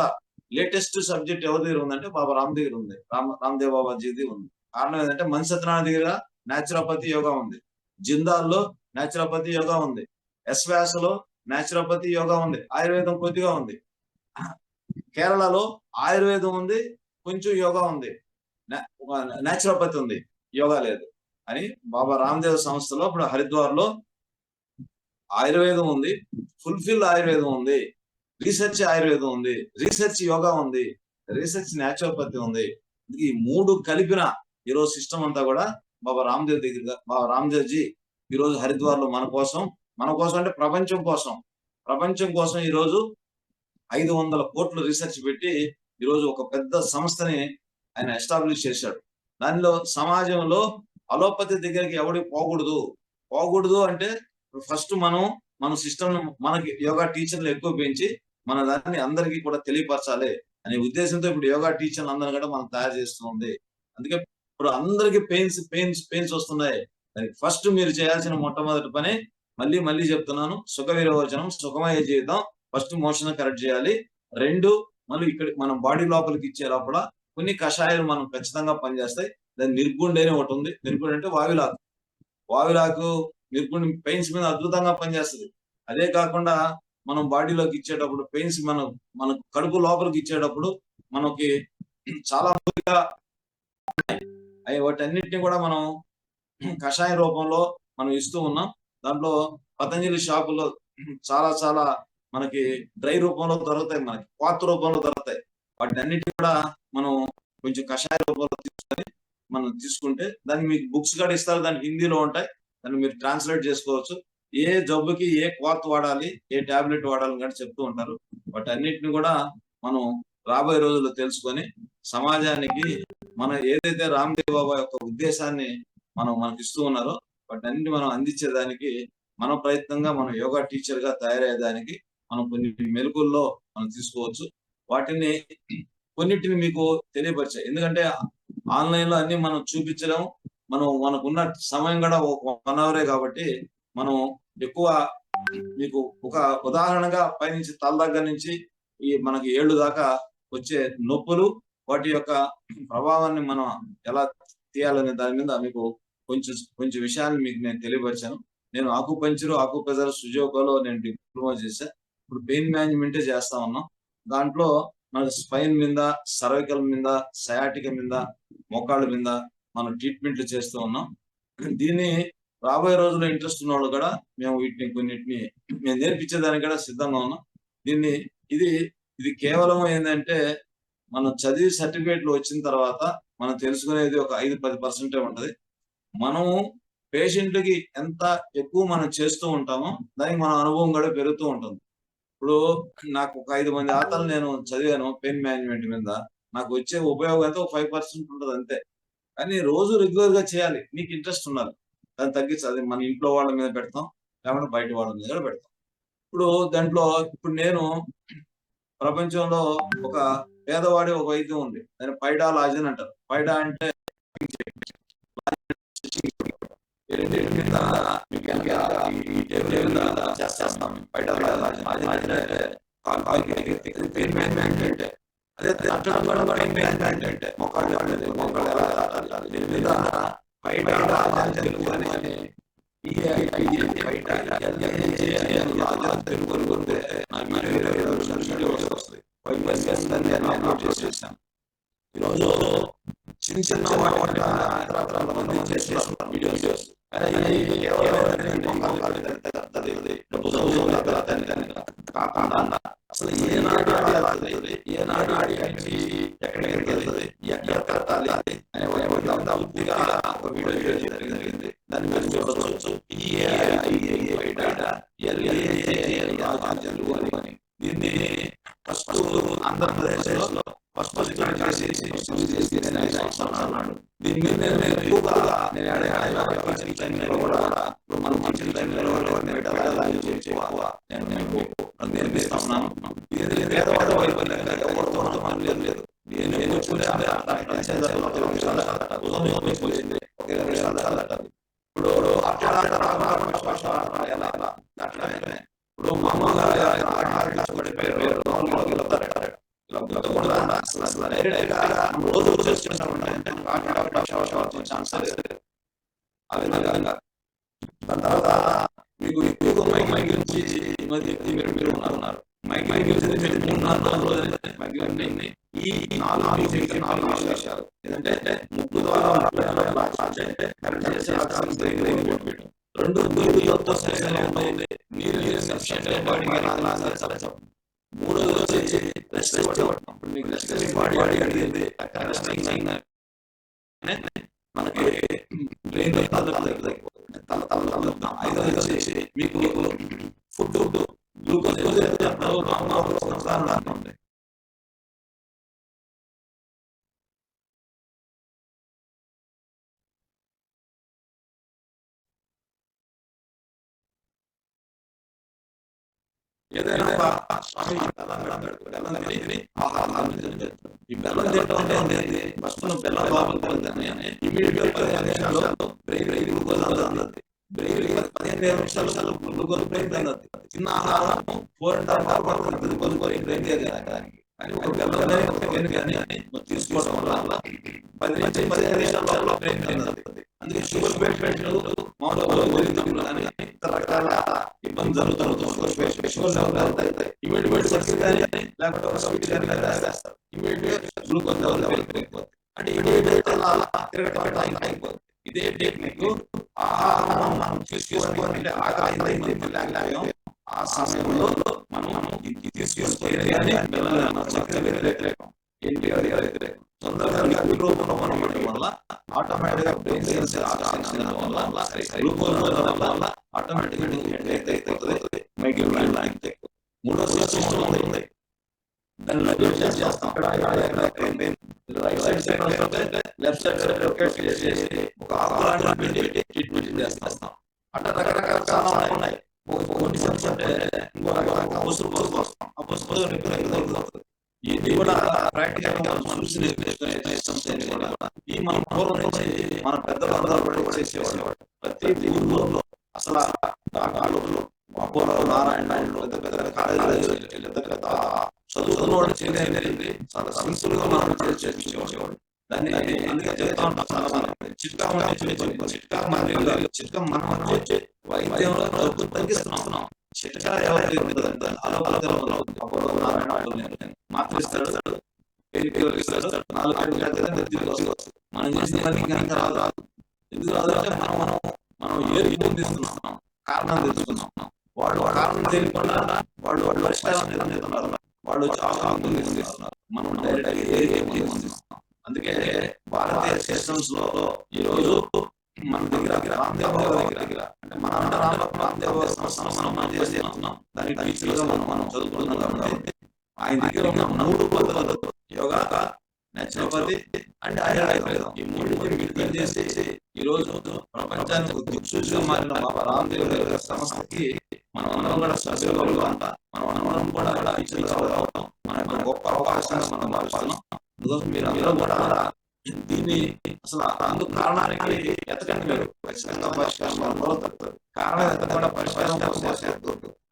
లేటెస్ట్ సబ్జెక్ట్ ఎవరి దగ్గర ఉందంటే బాబా రామ్ దగ్గర ఉంది, రామ్దేవ్ బాబాజీది ఉంది. కారణం ఏంటంటే మనిషి సత్యనారాయణ దగ్గర న్యాచురోపతి యోగా ఉంది, జిందాల్లో న్యాచురోపతి యోగా ఉంది, ఎస్వాసలో న్యాచురోపతి యోగా ఉంది, ఆయుర్వేదం కొద్దిగా ఉంది, కేరళలో ఆయుర్వేదం ఉంది, కొంచెం యోగా ఉంది, న్యాచురోపతి ఉంది, యోగా లేదు అని బాబా రామ్దేవ్ సంస్థలో ఇప్పుడు హరిద్వార్ లో ఆయుర్వేదం ఉంది, ఫుల్ఫిల్ ఆయుర్వేదం ఉంది, రీసెర్చ్ ఆయుర్వేదం ఉంది, రీసెర్చ్ యోగా ఉంది, రీసెర్చ్ న్యాచురోపతి ఉంది. ఈ 3 కలిపిన ఈరోజు సిస్టమ్ అంతా కూడా బాబా రామ్దేవ్ దగ్గర. బాబా రామ్దేవ్ జీ ఈరోజు హరిద్వార్ లో మన కోసం అంటే ప్రపంచం కోసం ఈరోజు 500 కోట్లు రీసెర్చ్ పెట్టి ఈరోజు ఒక పెద్ద సంస్థని ఆయన ఎస్టాబ్లిష్ చేశాడు. దానిలో సమాజంలో అలోపతి దగ్గరికి ఎవరికి పోకూడదు అంటే ఫస్ట్ మన సిస్టమ్ మనకి యోగా టీచర్లు ఎక్కువ పెంచి మన దాన్ని అందరికీ కూడా తెలియపరచాలి అనే ఉద్దేశంతో ఇప్పుడు యోగా టీచర్లు అందరూ కూడా మనం తయారు చేస్తుంది. అందుకే ఇప్పుడు అందరికి పెయిన్స్ వస్తున్నాయి. దానికి ఫస్ట్ మీరు చేయాల్సిన మొట్టమొదటి పని మళ్ళీ చెప్తున్నాను, సుఖ విరోచనం, సుఖమయ జీవితం. ఫస్ట్ మోషన్ కరెక్ట్ చేయాలి. 2 మళ్ళీ ఇక్కడ మనం బాడీ లోపలికి ఇచ్చే లోపల కొన్ని కషాయాలు మనం ఖచ్చితంగా పనిచేస్తాయి. దాని నిర్గుండె అని ఒకటి ఉంది. నిర్గుండె అంటే వావిలాకు. వావిలాకు నిర్గుణి పెయిన్స్ మీద అద్భుతంగా పనిచేస్తుంది. అదే కాకుండా మనం బాడీలోకి ఇచ్చేటప్పుడు పెయిన్స్ మన కడుపు లోపలికి ఇచ్చేటప్పుడు మనకి చాలా వాటన్నిటిని కూడా మనం కషాయ రూపంలో మనం ఇస్తూ ఉన్నాం. దాంట్లో పతంజలి షాపులో చాలా మనకి డ్రై రూపంలో దొరుకుతాయి, మనకి క్వాత్ రూపంలో దొరుకుతాయి. వాటి అన్నిటి కూడా మనం కొంచెం కషాయ రూపంలో మనం తీసుకుంటే దానికి మీకు బుక్స్ కూడా ఇస్తారు, దానికి హిందీలో ఉంటాయి, దాన్ని మీరు ట్రాన్స్లేట్ చేసుకోవచ్చు. ఏ జబ్బుకి ఏ క్వాత్ వాడాలి, ఏ టాబ్లెట్ వాడాలని కూడా చెప్తూ ఉంటారు. వాటి అన్నిటిని కూడా మనం రాబోయే రోజుల్లో తెలుసుకొని సమాజానికి మన ఏదైతే రామ్దేవ్ బాబా యొక్క ఉద్దేశాన్ని మనకి ఇస్తూ ఉన్నారో వాటన్నిటి మనం అందించేదానికి మన ప్రయత్నంగా మనం యోగా టీచర్ గా తయారయ్యేదానికి మనం కొన్ని మెలకుల్లో మనం తీసుకోవచ్చు. వాటిని కొన్నిటిని మీకు తెలియపరిచాయి. ఎందుకంటే ఆన్లైన్ లో అన్ని మనం చూపించడం, మనకున్న సమయం కూడా 1 అవరే కాబట్టి మనం ఎక్కువ మీకు ఒక ఉదాహరణగా పైనుంచి తల దగ్గర నుంచి మనకి ఏళ్ళు దాకా వచ్చే నొప్పులు, వాటి యొక్క ప్రభావాన్ని మనం ఎలా తీయాలనే దాని మీద మీకు కొంచెం విషయాన్ని మీకు నేను తెలియపరిచాను. నేను ఆకుప్రెజర్ సుజోకోలో నేను డిప్లొమా చేశా. ఇప్పుడు పెయిన్ మేనేజ్మెంటే చేస్తా ఉన్నాం. దాంట్లో మనకు స్పైన్ మీద, సర్వికల్ మీద, సయాటిక మీద, మోకాళ్ళ మీద మనం ట్రీట్మెంట్లు చేస్తూ ఉన్నాం. దీన్ని రాబోయే రోజుల్లో ఇంట్రెస్ట్ ఉన్న వాళ్ళు కూడా మేము కొన్నిటిని మేము నేర్పించేదానికి కూడా సిద్ధంగా ఉన్నాం. ఇది కేవలం ఏంటంటే మనం చదివి సర్టిఫికేట్లు వచ్చిన తర్వాత మనం తెలుసుకునేది ఒక 5-10% ఉంటది. మనము పేషెంట్లకి ఎంత ఎక్కువ మనం చేస్తూ ఉంటామో దానికి మన అనుభవం కూడా పెరుగుతూ ఉంటుంది. ఇప్పుడు నాకు ఒక 5 మంది ఆతలు నేను చదివాను పెయిన్ మేనేజ్మెంట్ మీద, నాకు వచ్చే ఉపయోగం అయితే ఒక 5% ఉంటుంది అంతే. కానీ రోజు రెగ్యులర్ గా చేయాలి, నీకు ఇంట్రెస్ట్ ఉండాలి. దాన్ని తగ్గించి అది మన ఇంట్లో వాళ్ళ మీద పెడతాం, లేకుంటే బయట వాళ్ళ మీద కూడా పెడతాం. ఇప్పుడు నేను ప్రపంచంలో ఒక పేదవాడి ఒక వైద్యం ఉంది, దాన్ని పైడాలజీ అంటారు. పైడా అంటే ఈరోజు చిన్న వీడియోస్ అసలు ఏనాడు ఎక్కడికి వెళ్తుంది, ఎక్కడ కట్టాలి అనే ఒక వీడియో జరిగింది. దాన్ని మీరు చూడవచ్చు. దీన్ని ఫస్ట్ ఆంధ్రప్రదేశ్ లో దీని మీద నేను ఎక్కువగా నేర్పిస్తున్నాను. ఇప్పుడు మామూలుగా రోజు ఆ విధంగా దాని తర్వాత మీకు ఎక్కువగా మైగ్రేన్ గురించి మీరు ఉన్నారు. మైగ్రేన్ గురించి 3-4 రోజులు ఈ 4 విషయాలు ఏంటంటే ముక్కు ద్వారా 2 గురువులతో ఉంది, నీరు 3 వచ్చేసి రెస్ట్ ఇవ్వడం. మీకు రెస్ట్ బాడీ అడిగింది మనకి బ్రెయిన్ 5 వచ్చేసి మీకు ఫుడ్ గ్లూకోజ్ ఉంది. ఏదైనా ఈ బెల్లం తింటం అనేది ఫస్ట్ బెల్లం బాగుంటుందని ఇమీడియట్ గా 15 నిమిషాలు బ్రెయిన్ గ్లూకోజ్ అందదు. బ్రెయిన్ 15 నిమిషాలు గ్లూకోజ్ బ్రెయిన్ అందదు. చిన్న ఆహారం 4.5 hours పడుతుంది బ్రెయిన్ ఎదగడానికి. కానీ ఒక గెలవలేని కానీ తీసుకోవడం వల్ల 10 నుంచి 15 నిమిషాల లోపల బ్రెయిన్ తింటుంది. అందుకే షుగర్ పేషెంట్లు మామూలుగా కానీ ఇతర రకాల ఇబ్బందులు జరుగుతుంది. షుగర్ లెవెల్ అవుతాయి. ఇమీడియట్ సక్సెస్ కానీ లేకపోతే ఒక స్వీట్ కానీ వేస్తారు. ఇమీడియట్ గ్లూకోజ్ లెవెల్ పెరిగిపోతుంది. అంటే ఇమీడియట్ అలా తిరగడం అయిపోతుంది. ఇదే టెక్నిక్ ఆహారం మనం తీసుకోవాలంటే ఆకలి లేకపోయాం ఆ సమయంలో మనం ఇది తీసుకొని తొందరగా లిక్విడ్ రూపంలో మనం ఇవ్వడం వల్ల ఆటోమేటిక్ గా బ్రెయిన్ సెల్స్ వల్ల గ్లూకోజ్ వల్ల ఆటోమేటిక్ గా మైగ్రేన్ మూడో సిస్టమ్ ఉంది. దాన్ని చేస్తాం. రైట్ సైడ్ లెఫ్ట్ సైడ్ చేసి ఒక ఆకులాంటి ట్రీట్మెంట్ చేస్తాం. అట్లా రకరకాల చాలా ఉన్నాయి. కొన్ని ఇది కూడా ప్రాక్టికల్ గా చూసి ఈ మన పూర్వం నుంచి మన పెద్దలందరూ చేసేవాడు. ప్రతి ఊర్లో అసలు అపోలో నారాయణ పెద్ద పెద్ద కాలేజీలు పెద్ద చదువుకున్న చేసేది చాలా సింపుల్ గా మనం చేసేవాడు. దాన్ని అందుకే చెప్తా ఉంటాం. చాలా మంది చిట్కా చిట్కా మనం వచ్చే వైద్యంలో తగ్గిస్తున్నాం. చిట్కా ఎవరికి అపోలో నారాయణ మాట్లాడిస్తాడు, మనం చేసిన పనికి అంత రాదు. ఎందుకు రాదంటే మనం ఏది పొందిస్తున్నాం, కారణం తెలుసుకున్నాం. వాళ్ళు కారణం తెలియకుండా వాళ్ళు పరిష్కారం వాళ్ళు చాలా పొందిస్తున్నారు. మనం డైరెక్ట్ ఏది పొందిస్తున్నాం. అందుకే భారతీయ సిస్టమ్స్ లో ఈ రోజు మన దగ్గర అంటే మన మనం చేస్తున్నాం. దానికి టీచర్గా మనం చదువుకుంటున్నాం కాబట్టి ఆయన దగ్గర ఉన్న 3 పద్ధతులు యోగా, నేచురోపతి అండ్ ఆయుర్వేదం, ఈ 3 చేసి ఈ రోజు ప్రపంచానికి దిక్సూచిగా మారిన రామదేవ్ గారి సంస్థకి మనం అందరం కూడా సభ్యులు అంట. మనం అందరం కూడా ఇచ్చిన మన గొప్ప అవకాశాన్ని మనం భావిస్తున్నాం. అందుకోసం మీరు అందరూ కూడా దీన్ని అసలు అందుకు కారణానికి ఎతకండి. మీరు ఖచ్చితంగా పరిష్కారం దొరుకుతుంది. కారణం ఎతకుండా పరిష్కారం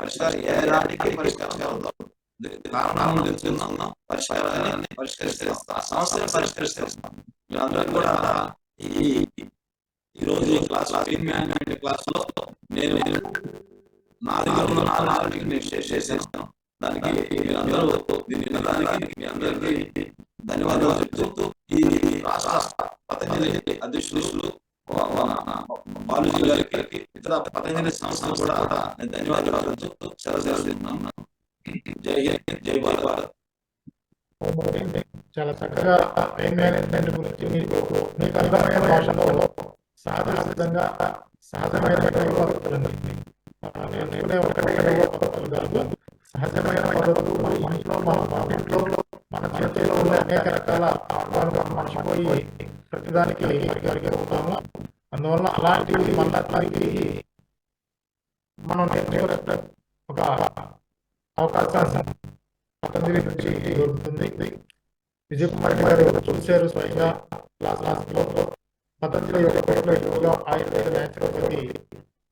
పరిష్కారం ఏనాటికి పరిష్కారం దొరుకుతుంది. కారణాలను తెలుసుకుందాం, పరిష్కారాన్ని పరిష్కరిస్తాం, సమస్యను పరిష్కరిస్తాం. మీరందరూ కూడా ఈ రోజు క్లాస్ లో నేను నా దగ్గర ఉన్న నాలుగు నేను షేర్ చేసేస్తాను. దానికి మీరందరూ దానికి మీ అందరికీ ధన్యవాదాలు చెప్తూ ఈ రాష్ట్ర పతంజలి అధ్యక్షులు బాలూజీ గారికి ఇతర పతంజలి సంస్థలు కూడా నేను ధన్యవాదాలు చెప్తూ సెలవు. జై హింద్, జై భారత్. చాలా చక్కగా పెయిన్ మేనేజ్మెంట్ గురించి మీకు అర్థమైన భాషలో సహజంగా సహజమైన సహజమైన పద్ధతులు మన చేతిలో ఉన్న అనేక రకాల ఆహారాలు మర్చిపోయి ప్రతిదానికి ఉంటాము. అందువల్ల అలాంటివి మళ్ళా తిరిగి మనం నేర్చుకునే ఒక అవకాశం పతంజలి నుంచి దొరుకుతుంది. విజయ్ కుమార్ గారు చూశారు స్వయంగా క్లాస్ లో పతంజలి యోగా ఆయుర్వేద నేచురోపతి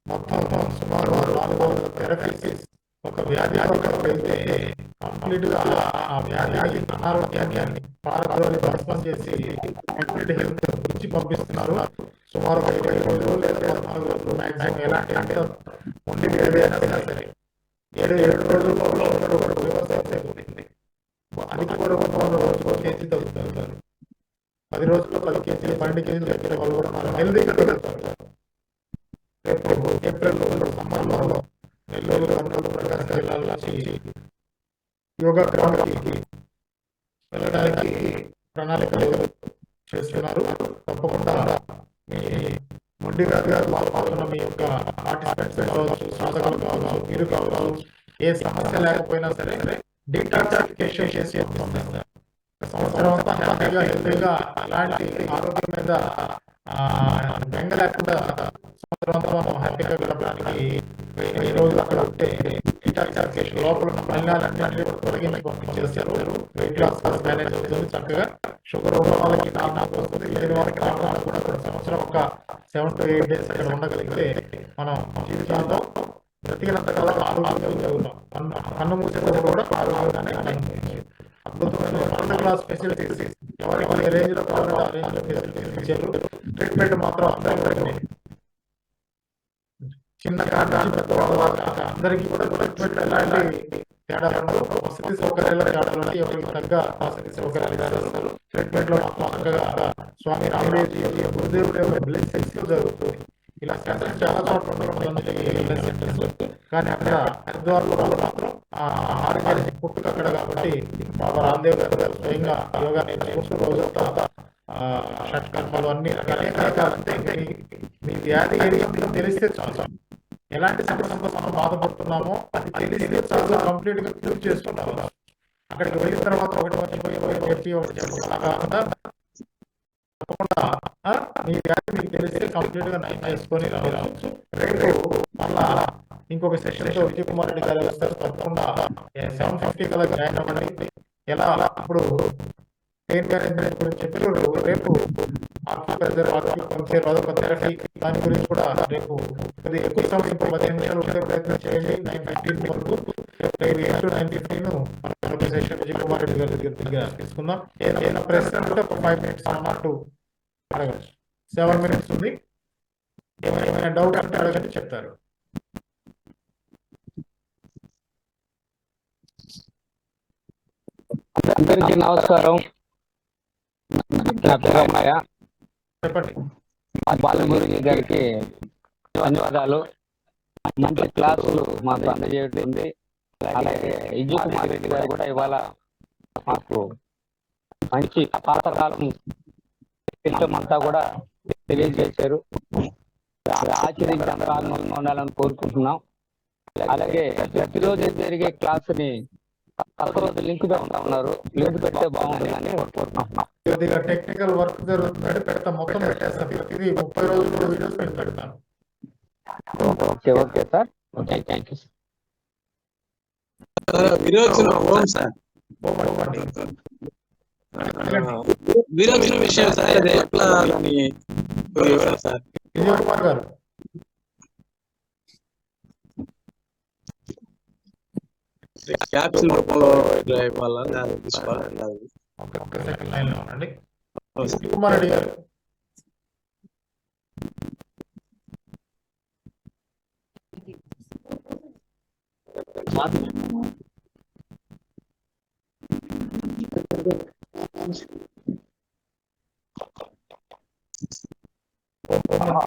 మొత్తం సుమారు 400 థెరపీస్ ఒక వ్యాధి అయితే కంప్లీట్ గా ఆ వ్యాధి అనారోగ్యాన్ని పారద్రోలి భస్మం చేసి కంప్లీట్ హెల్త్ గురించి పంపిస్తున్నారు. సుమారు 20 రోజులు లేదా 14 రోజులు మ్యాక్సిమం. ఎలాంటి అంటే ఉండి వేరైనా సరే 7 రోజుల్లో రివర్స్ అవుతుంది. అది కూడా 1 కేజీ తగ్గుతారు. 10 రోజుల్లో 10 కేజీలు 12 కేజీలు దగ్గర వాళ్ళు కూడా హెల్దీగా తగ్గుతారు. ఏప్రిల్ సమ్మర్లో నెల్లూరు కర్నూలు ప్రకాశం జిల్లాల నుంచి యోగా గ్రౌండ్కి వెళ్ళడానికి ప్రణాళికలు చేస్తున్నారు. తప్పకుండా మీ మొండి గారు పాల్గొన్న మీ యొక్క పార్టిసిపెంట్స్ కావచ్చు, సాధకులు కావచ్చు, మీరు కావచ్చు, ఏ సమస్య లేకపోయినా సరే డీటాక్సిఫికేషన్ చేసి సంవత్సరం అంతా హ్యాపీగా హెల్తీగా అలాంటి ఆరోగ్యం మీద బెంగ లేకుండా సంవత్సరం అంతా మనం హ్యాపీగా గడపడానికి 1000 రోజులు అక్కడ ఉంటే డీటాక్సిఫికేషన్ లోపల ఉన్న మలినాలన్నీ కూడా తొలగించి పంపించేస్తారు. వెయిట్ లాస్ మేనేజ్ అవుతుంది చక్కగా. షుగర్ ఉన్న వాళ్ళకి నాకు వస్తుంది, లేని వాళ్ళకి రావడానికి కూడా సంవత్సరం ఒక 7 to 8 days అక్కడ ఉండగలిగితే మనం జీవితాంతం బ్రతికినంత కాలం ఆరోగ్యంగా ఉన్నాం. కన్ను మూసేటప్పుడు కూడా ఆరోగ్యంగానే అద్భుతమైన వరల్డ్ క్లాస్ ఫెసిలిటీస్, ఎవరికి ఏ రేంజ్ లో కావాలంటే ఆ రేంజ్ లో ఫెసిలిటీస్ ఇచ్చారు. ట్రీట్మెంట్ మాత్రం అందరికీ చిన్న కాడ నుంచి పెద్దవాళ్ళ దాకా అందరికీ కూడా ట్రీట్మెంట్ ఎలాంటి తేడాలు ఉండవు. వసతి సౌకర్యాల తేడాలు ఉంటాయి. ఎవరికి తగ్గ వసతి సౌకర్యాలు ఇస్తారు. ట్రీట్మెంట్ లో మాత్రం చక్కగా స్వామి రామదేవ్ గురుదేవుడు యొక్క బ్లెస్సింగ్స్ జరుగుతుంది. ఇలా సెంటర్స్ చాలా చోట్ల ఉన్నాయి. కానీ అక్కడ హరిద్వార్లో మాత్రం ఆరోగ్యానికి పుట్టుక అక్కడ కాబట్టి బాబా రామదేవ్ గారు స్వయంగా యోగా నేర్చుకుంటూ రోజంతా షట్కర్మలు అన్ని రకాలంటే మీ వ్యాధి ఏరియా తెలిస్తే చాలు. ఎలాంటి సమస్యలతో మనం బాధపడుతున్నామో అది తెలిస్తే చాలా కంప్లీట్ గా క్యూర్ చేసుకుంటాము. అక్కడికి వెళ్ళిన తర్వాత ఒకటి కాకుండా తప్పకుండా మీ వ్యాధి మీకు తెలిస్తే కంప్లీట్ గా నయం చేసుకొని రావచ్చు. రేపు మళ్ళా ఇంకొక సెషన్ తో విజయ్ కుమార్ రెడ్డి గారు వస్తారు. తప్పకుండా 7:50 కల్లా జాయిన్ అవ్వండి. ఎలా ఇప్పుడు పెయిన్ మేనేజ్మెంట్ గురించి చెప్పారు. రేపు అదొక థెరపీ, దాని గురించి కూడా రేపు కొద్దిగా ఎక్కువ సమయం 15 నిమిషాలు ఉండే ప్రయత్నం చేయండి. 9:15 వరకు 8 to 9:15 సెషన్ విజయ్ కుమార్ రెడ్డి గారి దగ్గర తీసుకుందాం. ఏదైనా ప్రశ్న ఉంటే ఒక 5 minutes అన్నట్టు అడగచ్చు. 7 minutes ఉంది. ఏమైనా డౌట్ అంటే అడగండి, చెప్తారు. అందరికీ నమస్కారం. నా పేరు అమ్మాయ. చెప్పండి. బాలమురళి గారికి ధన్యవాదాలు. మంచి క్లాసులు మాకు అందజేయడం. అలాగే విజయ్ కుమార్ రెడ్డి గారు కూడా ఇవాళ మాకు మంచి పాతకాలం అంతా కూడా తెలియజేశారు. ఆచరించడం ఉండాలని కోరుకుంటున్నాం. అలాగే ప్రతిరోజు జరిగే క్లాసుని రోజు లింక్ పెడతా ఉన్నారు. లింక్ పెడితే బాగుంటుందని కోరుకుంటున్నాం. కొద్దిగా టెక్నికల్ వర్క్ జరుగుతుందంటే మొత్తం పెట్టేస్తాను. ఇది 30 రోజులు వీడియోస్ పెడతాను. Okay okay sir. Okay, thank you విరోచన విషయం సార్, అది ఎట్లా సార్? విజయ్ కుమార్ గారు క్యాప్సూల్ రూపంలో ఇట్లా ఇవ్వాలా తీసుకోవాలా? సెకండ్ లైన్ లో ఉండండి. విజయ్ కుమార్ రెడ్డి గారు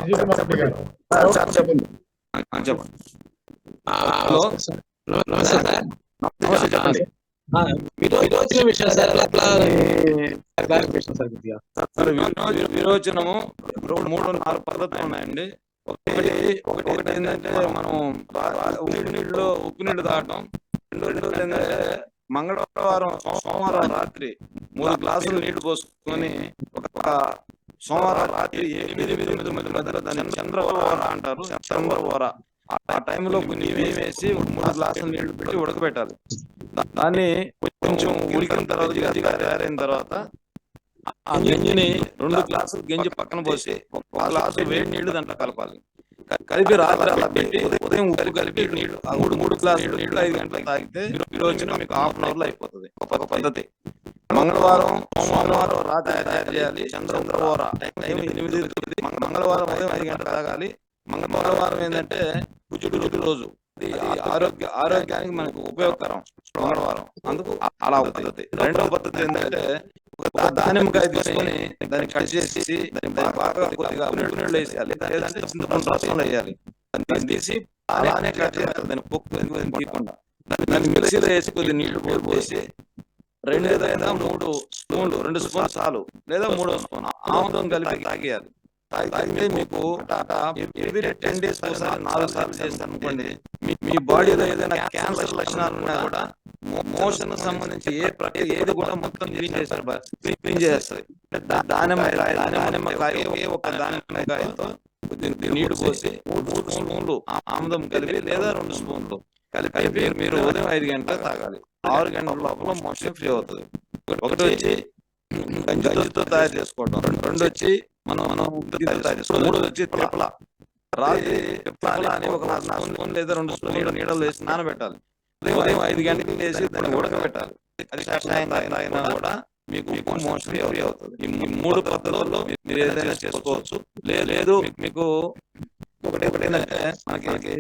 విజయ్ కుమార్ రెడ్డి గారు చెప్పండి. చెప్పండి. హలో, నమస్తే సార్. నమస్తే, చెప్పండి. విరోచన విషయం సార్, ఎట్లా క్లారిఫికేషన్ సార్ కొద్దిగా. విరోచనము 3-4 పద్ధతులు ఉన్నాయండి. ఒకటి ఏంటంటే మనం ఉప్పు నీళ్ళు తాగటం. రెండోది ఏంటంటే మంగళవారం సోమవారం రాత్రి 3 గ్లాసులు నీళ్లు పోసుకొని ఒక సోమవారం రాత్రి 8-9 మధ్యలో దాన్ని చంద్రవోర అంటారు. చంద్రవోర ఆ టైంలో కొన్ని వేసి 3 గ్లాసులు నీళ్లు పెట్టి ఉడకబెట్టాలి. దాన్ని కొంచెం ఉడికిన తర్వాత తయారైన తర్వాత ఆ గంజిని 2 గ్లాసులు గంజి పక్కన పోసి 1 గ్లాసు వేడి నీళ్లు దాంట్లో కలపాలి. కలిపి రాత్రి అలా పెట్టి ఉదయం ఉప్పు కలిపి నీళ్లు 3 గ్లాసులు నీళ్లు 5 గంటలకు తాగితే విరోచన మీకు 1/2 hour లో అయిపోతుంది. ఒక పద్ధతి. సోమవారం రాత్రి తయారు చేయాలి. చంద్రవోర టైం 8 మంగళవారం ఉదయం 5 గంటలకు తాగాలి. మంగళవారం ఏంటంటే కుజుడు రోజు, ఆరోగ్యానికి మనకు ఉపయోగకరం మంగళవారం. అందుకు అలా ఒక పద్ధతి. రెండవ పద్ధతి ఏంటంటే ఒక దానిమ్మకాయ తీసుకొని దాన్ని కట్ చేసి దాన్ని బాగా కొద్దిగా నీళ్ళు వేసేయాలి. లేదంటే చింతపండు రసం వేయాలి. దాన్ని తీసి అలానే కట్ చేయాలి. దాన్ని పొక్కు తీయకుండా దాన్ని మిక్సీలో వేసి కొద్దిగా నీళ్లు పోసి 2 స్పూన్లు 2 స్పూన్లు చాలు, లేదా 3వ స్పూన్ ఆముదం కలిపి తాగేయాలి. తాగితే మీకు ఎవ్రీ 10 days 4 సార్లు చేస్తారు అనుకోండి, మీ బాడీలో ఏదైనా క్యాన్సర్ లక్షణాలు ఉన్నా కూడా మోషన్ సంబంధించి ఏ ప్రక్రియ ఏది కూడా మొత్తం క్లీన్ చేస్తారు. దానిమ్మకాయ ఒక దానిమ్మకాయతో నీళ్లు పోసి 3 స్పూన్లు ఆముదం కలిపి, లేదా 2 స్పూన్లు కలిపి మీరు ఉదయం 5 గంటలకు తాగాలి. 6 గంటల లోపల మోషన్ ఫ్రీ అవుతుంది. ఒకటి వచ్చి గంజితో తయారు చేసుకోవడం, 2 వచ్చి మనం తయారు చేసుకోవడం, 3 వచ్చి తిప్పల. రాత్రి తిప్పల అని ఒక 4 స్పూన్ లేదా 2 స్పూన్లు నీడలు వేసి నానబెట్టాలి. ఉదయం 5 గంటలకు వేసి దాన్ని ఉడకబెట్టాలి. అది కషాయం తాగినా కూడా మీకు మోషన్ ఫ్రీ అవుతుంది. ఈ 3 పద్ధతుల్లో మీరు ఏదైనా చేసుకోవచ్చు. లేదు మీకు ఒకటి ఏంటంటే మనకి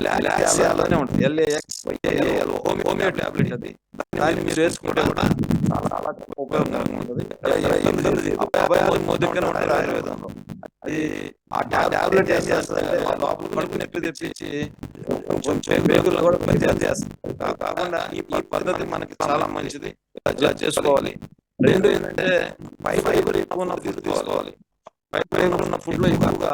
లాక్సియాలోనే ఉంటుంది. LAXYAL హోమియో టాబ్లెట్ అది. దాన్ని మీరు వేసుకుంటే కూడా చాలా ఉపయోగకరంగా ఉంటుంది. అభయాలు దగ్గర ఉంటారు ఆయుర్వేదంలో. అది ఆ టాబ్లెట్ ఏం చేస్తుందంటే లోపల కడుపు నొప్పి తెప్పించి కొంచెం వేగుల్లో కూడా పనిచేస్తుంది చేస్తుంది. కాకుండా ఈ పద్ధతి మనకి చాలా మంచిది. ఇలా చేసుకోవాలి. రెండు ఏంటంటే ఫైబర్ ఎక్కువ ఉన్న ఫుడ్ తీసుకోవాలి. ఫైబర్ ఉన్న ఫుడ్ లో ఎక్కువగా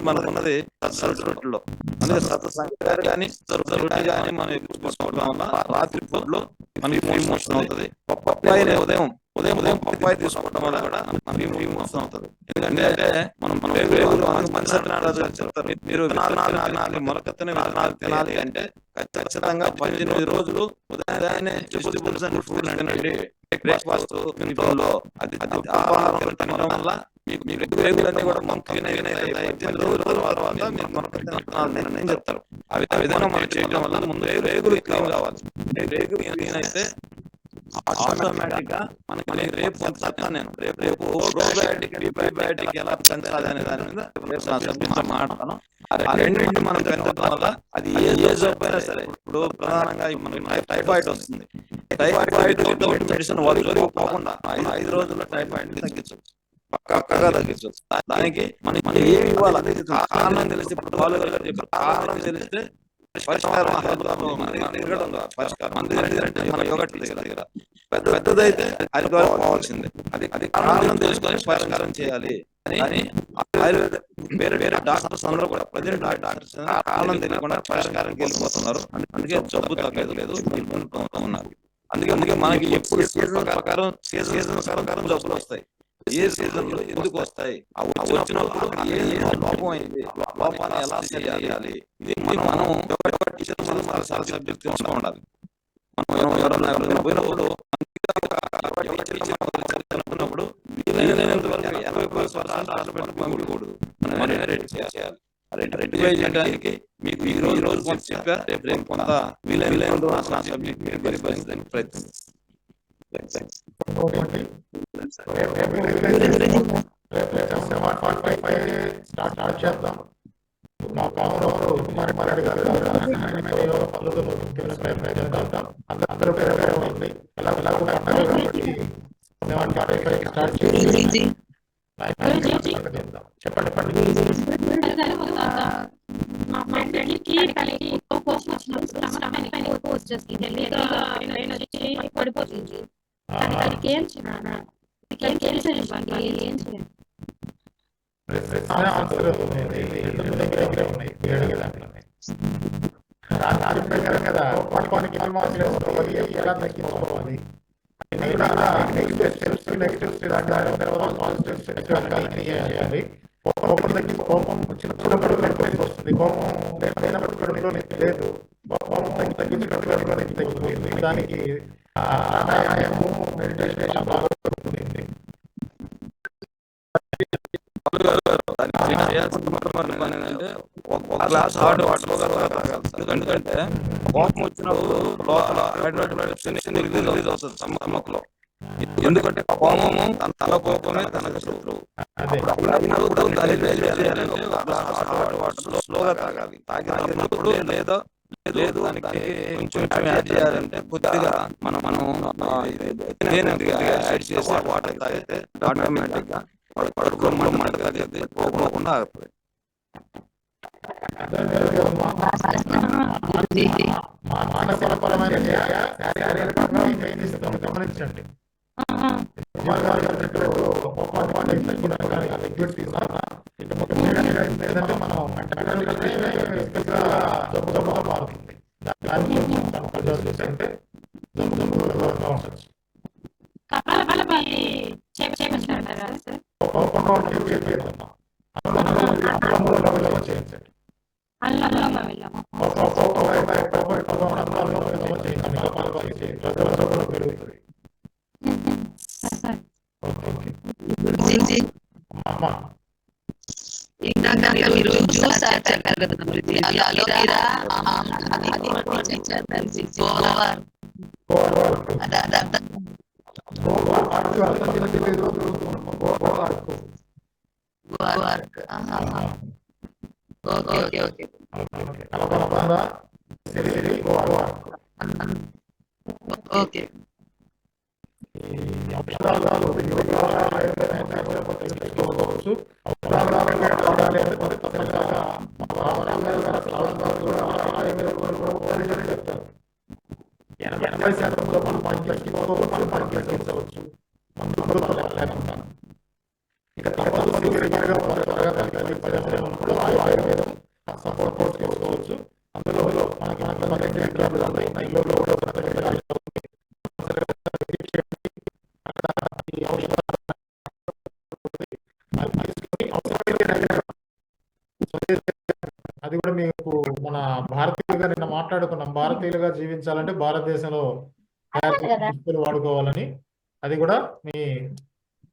మనకు ఉన్నది సరుకు రొట్టెలో. అందుకే సంగతి కానీ సరుకు రొట్టె కానీ మనం ఎక్కువ తీసుకోవడం వల్ల రాత్రి ఫుడ్ లో మనకి మోషన్ అవుతుంది. పప్పాయిని ఉదయం పప్పాయి తీసుకోవడం వల్ల కూడా మనకి మోషన్ అవుతుంది. ఎందుకంటే మనం వేగులు మనిషి చెప్తారు, మీరు విత్తనాలు తినాలి, మొలకెత్తని విత్తనాలు తినాలి అంటే ఖచ్చితంగా 18 రోజులు ఉదయాన్నే వెజిటబుల్స్ అండ్ ఫ్రూట్స్ తినండి. బ్రేక్ఫాస్ట్ ఇంట్లో అది ఆహారం తినడం వల్ల మీకు వేగులన్నీ కూడా నేను చెప్తారు. ఆ విధంగా మనం చేయడం వల్ల ముందు వేగులు క్లీన్ కావాలి. వేగులు క్లీన్ అయితే ఆటోమేటిక్ గా మనకి రేపు నేను రేపు ప్రోబయాటిక్ ఎలా పెంచాలి అనే దాని మీద సబ్జెక్ట్ మాట్లాడతాను. ఆ రెండింటిని మనం పెంచడం వల్ల అది ఏ జబ్బు అయినా సరే, ఇప్పుడు ప్రధానంగా మనకి టైఫాయిడ్ వస్తుంది. టైఫాయిడ్ మెడిసిన్ వాళ్ళు పోకుండా 5 రోజుల్లో టైఫాయిడ్ తగ్గించవచ్చు, పక్కగా తగ్గించవచ్చు. దానికి మనం ఏమి ఇవ్వాలి కారణం తెలిసి, ఇప్పుడు కారణం తెలిస్తే పరిష్కారం దగ్గర పెద్దదైతే అది పోవాల్సిందే. అది కారణం తెలుసుకొని పరిష్కారం చేయాలి అని ఆయుర్వేద వేరే డాక్టర్స్ అందరూ కూడా ప్రజెంట్ డాక్టర్స్ కారణం తెలియకుండా పరిష్కారం వెళ్ళిపోతున్నారు. అందుకే జబ్బు తగ్గలేదు ఉన్నారు. అందుకే మనకి ఎప్పుడు సీజన్ ప్రకారం జబ్బులు వస్తాయి. ఏ సీజన్ లో ఎందుకు వస్తాయి, వచ్చినప్పుడు ఏ లోపం అయింది, లోపాన్ని ఎలా చేయాలి, ఇది మనం సబ్జెక్ట్ ఉండాలి. మనం ఎవరైనా పోయినప్పుడు వీలైనంత వరకు 80% పంపించకూడదు. మనం రెడీ చేయాలి. రెడీ చేయడానికి మీకు ఈ రోజు కొంత చెప్పా, రేపు కొంత వీలైనంత సబ్జెక్ట్ ప్రయత్నిస్తాం. స్టార్ట్ చేద్దాం. మా కామరావు కుమారి గారు అందరూ పేరు ఉంది. ఎలా కూడా స్టార్ట్ చేసి చెప్పండి. పడిపోతుంది. కదా పనికి ఎలా తగ్గించుకోవాలి, కోపం వచ్చినప్పుడు వస్తుంది. కోపం లేనప్పుడు కడుపులో లేదు. కోపం తగ్గించినప్పుడు తగ్గిపోయింది. దానికి ప్రాణాయామము, మెడిటేషన్ బాగా ఉంటుంది. ఒక గ్లాస్ హాట్ వాటర్ తాగాలి. ఎందుకంటే కోపం వచ్చినప్పుడు రిలీజ్ అవుతుంది స్టమక్లో. ఎందుకంటే కోపము తన కోపమే తనకు శత్రువు. స్లోగా తాగాలి. తాగినప్పుడు లేదు దానికి కొంచెం యాడ్ చేయాలంటే కొద్దిగా మనం యాడ్ చేసి వాటర్ తాగితే ఆటోమేటిక్ గా కడుపులో పోకుండా ఆగుతుంది. మానసికపరమైన గమనించండి. ఏంటంటే మనం మారుతుంది. అంటే చేయించండి. ఇందాక మీరు జ్యూస్ చెప్పారు కదా, అలోవెరా, గోవర్, అది అర్థం work. Okay okay okay okay. అది కూడా మీకు మన భారతీయులుగా నిన్న మాట్లాడుకున్నాం. భారతీయులుగా జీవించాలంటే భారతదేశంలో తయారు చేసిన దుస్తులు వాడుకోవాలని. అది కూడా మీ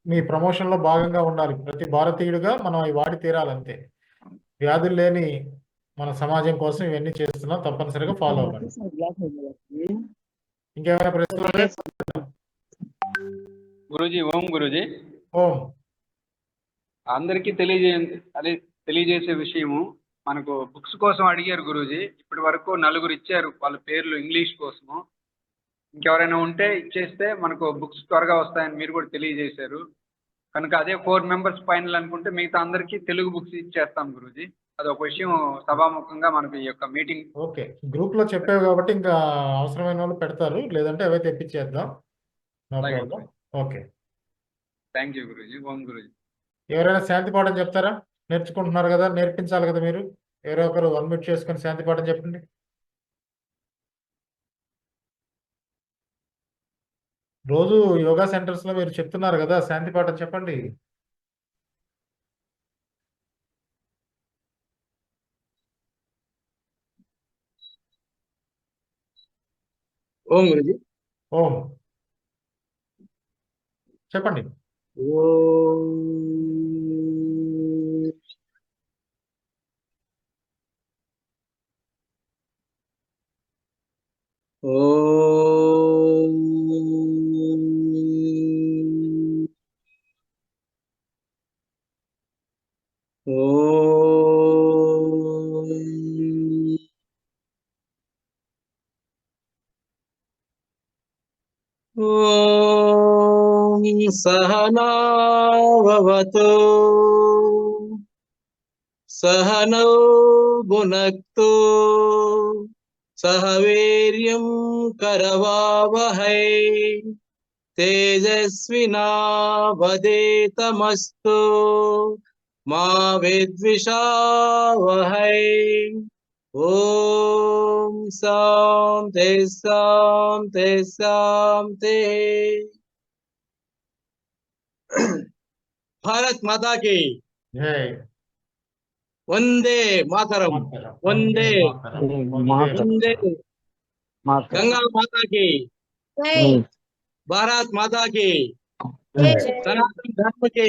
మీ ప్రమోషన్ లో భాగంగా ఉండాలి. ప్రతి భారతీయుడిగా మనం అవి వాడి తీరాలంతే. వ్యాధులు లేని మన సమాజం కోసం ఇవన్నీ చేస్తున్నాం. తప్పనిసరిగా ఫాలో అవ్వాలి. ఇంకేమైనా ప్రశ్నలు ఉన్నాయా? గురూజీ, ఓం గురూజీ. ఓం. అందరికీ తెలియజేసే విషయము, మనకు బుక్స్ కోసం అడిగారు గురూజీ. ఇప్పటి వరకు 4 ఇచ్చారు వాళ్ళ పేర్లు ఇంగ్లీష్ కోసము. ఇంకెవరైనా ఉంటే ఇచ్చేస్తే మనకు బుక్స్ త్వరగా వస్తాయని మీరు కూడా తెలియజేశారు. కనుక అదే 4 మెంబర్స్ ఫైనల్ అనుకుంటే మిగతా అందరికీ తెలుగు బుక్స్ ఇచ్చేస్తాం గురూజీ. అదొక విషయం సభాముఖంగా మనకు ఈ యొక్క మీటింగ్. ఓకే, గ్రూప్ లో చెప్పావు కాబట్టి ఇంకా అవసరమైన వాళ్ళు పెడతారు, లేదంటే అవే తెప్పించేద్దాం. నో అలాగే problem. Okay, thank you Guruji. ఓం గురూజీ. ఎవరైనా శాంతి పాఠం చెప్తారా? నేర్చుకుంటున్నారు కదా, నేర్పించాలి కదా మీరు. ఎవరో ఒకరు అన్మ్యూట్ చేసుకొని శాంతి పాఠం చెప్పండి. రోజు యోగా సెంటర్స్ లో మీరు చెప్తున్నారు కదా, శాంతి పాఠం చెప్పండి. ఓం గురుజీ. ఓం చెప్పండి. ఓం ఓం ఓం ఓం సహనావవతు సహనౌ భునక్తు సహ వీర్యం కరవావహై తేజస్వినావధేతమస్తు మా విద్విషావహై. ఓం శాంతి శాంతి శాంతి. భారత్ మాతా కి జై. వందే మాతరం. వందే వందే. గంగా మాతా కి, భారత్ మాతా కి, సనాతన ధర్మ కి.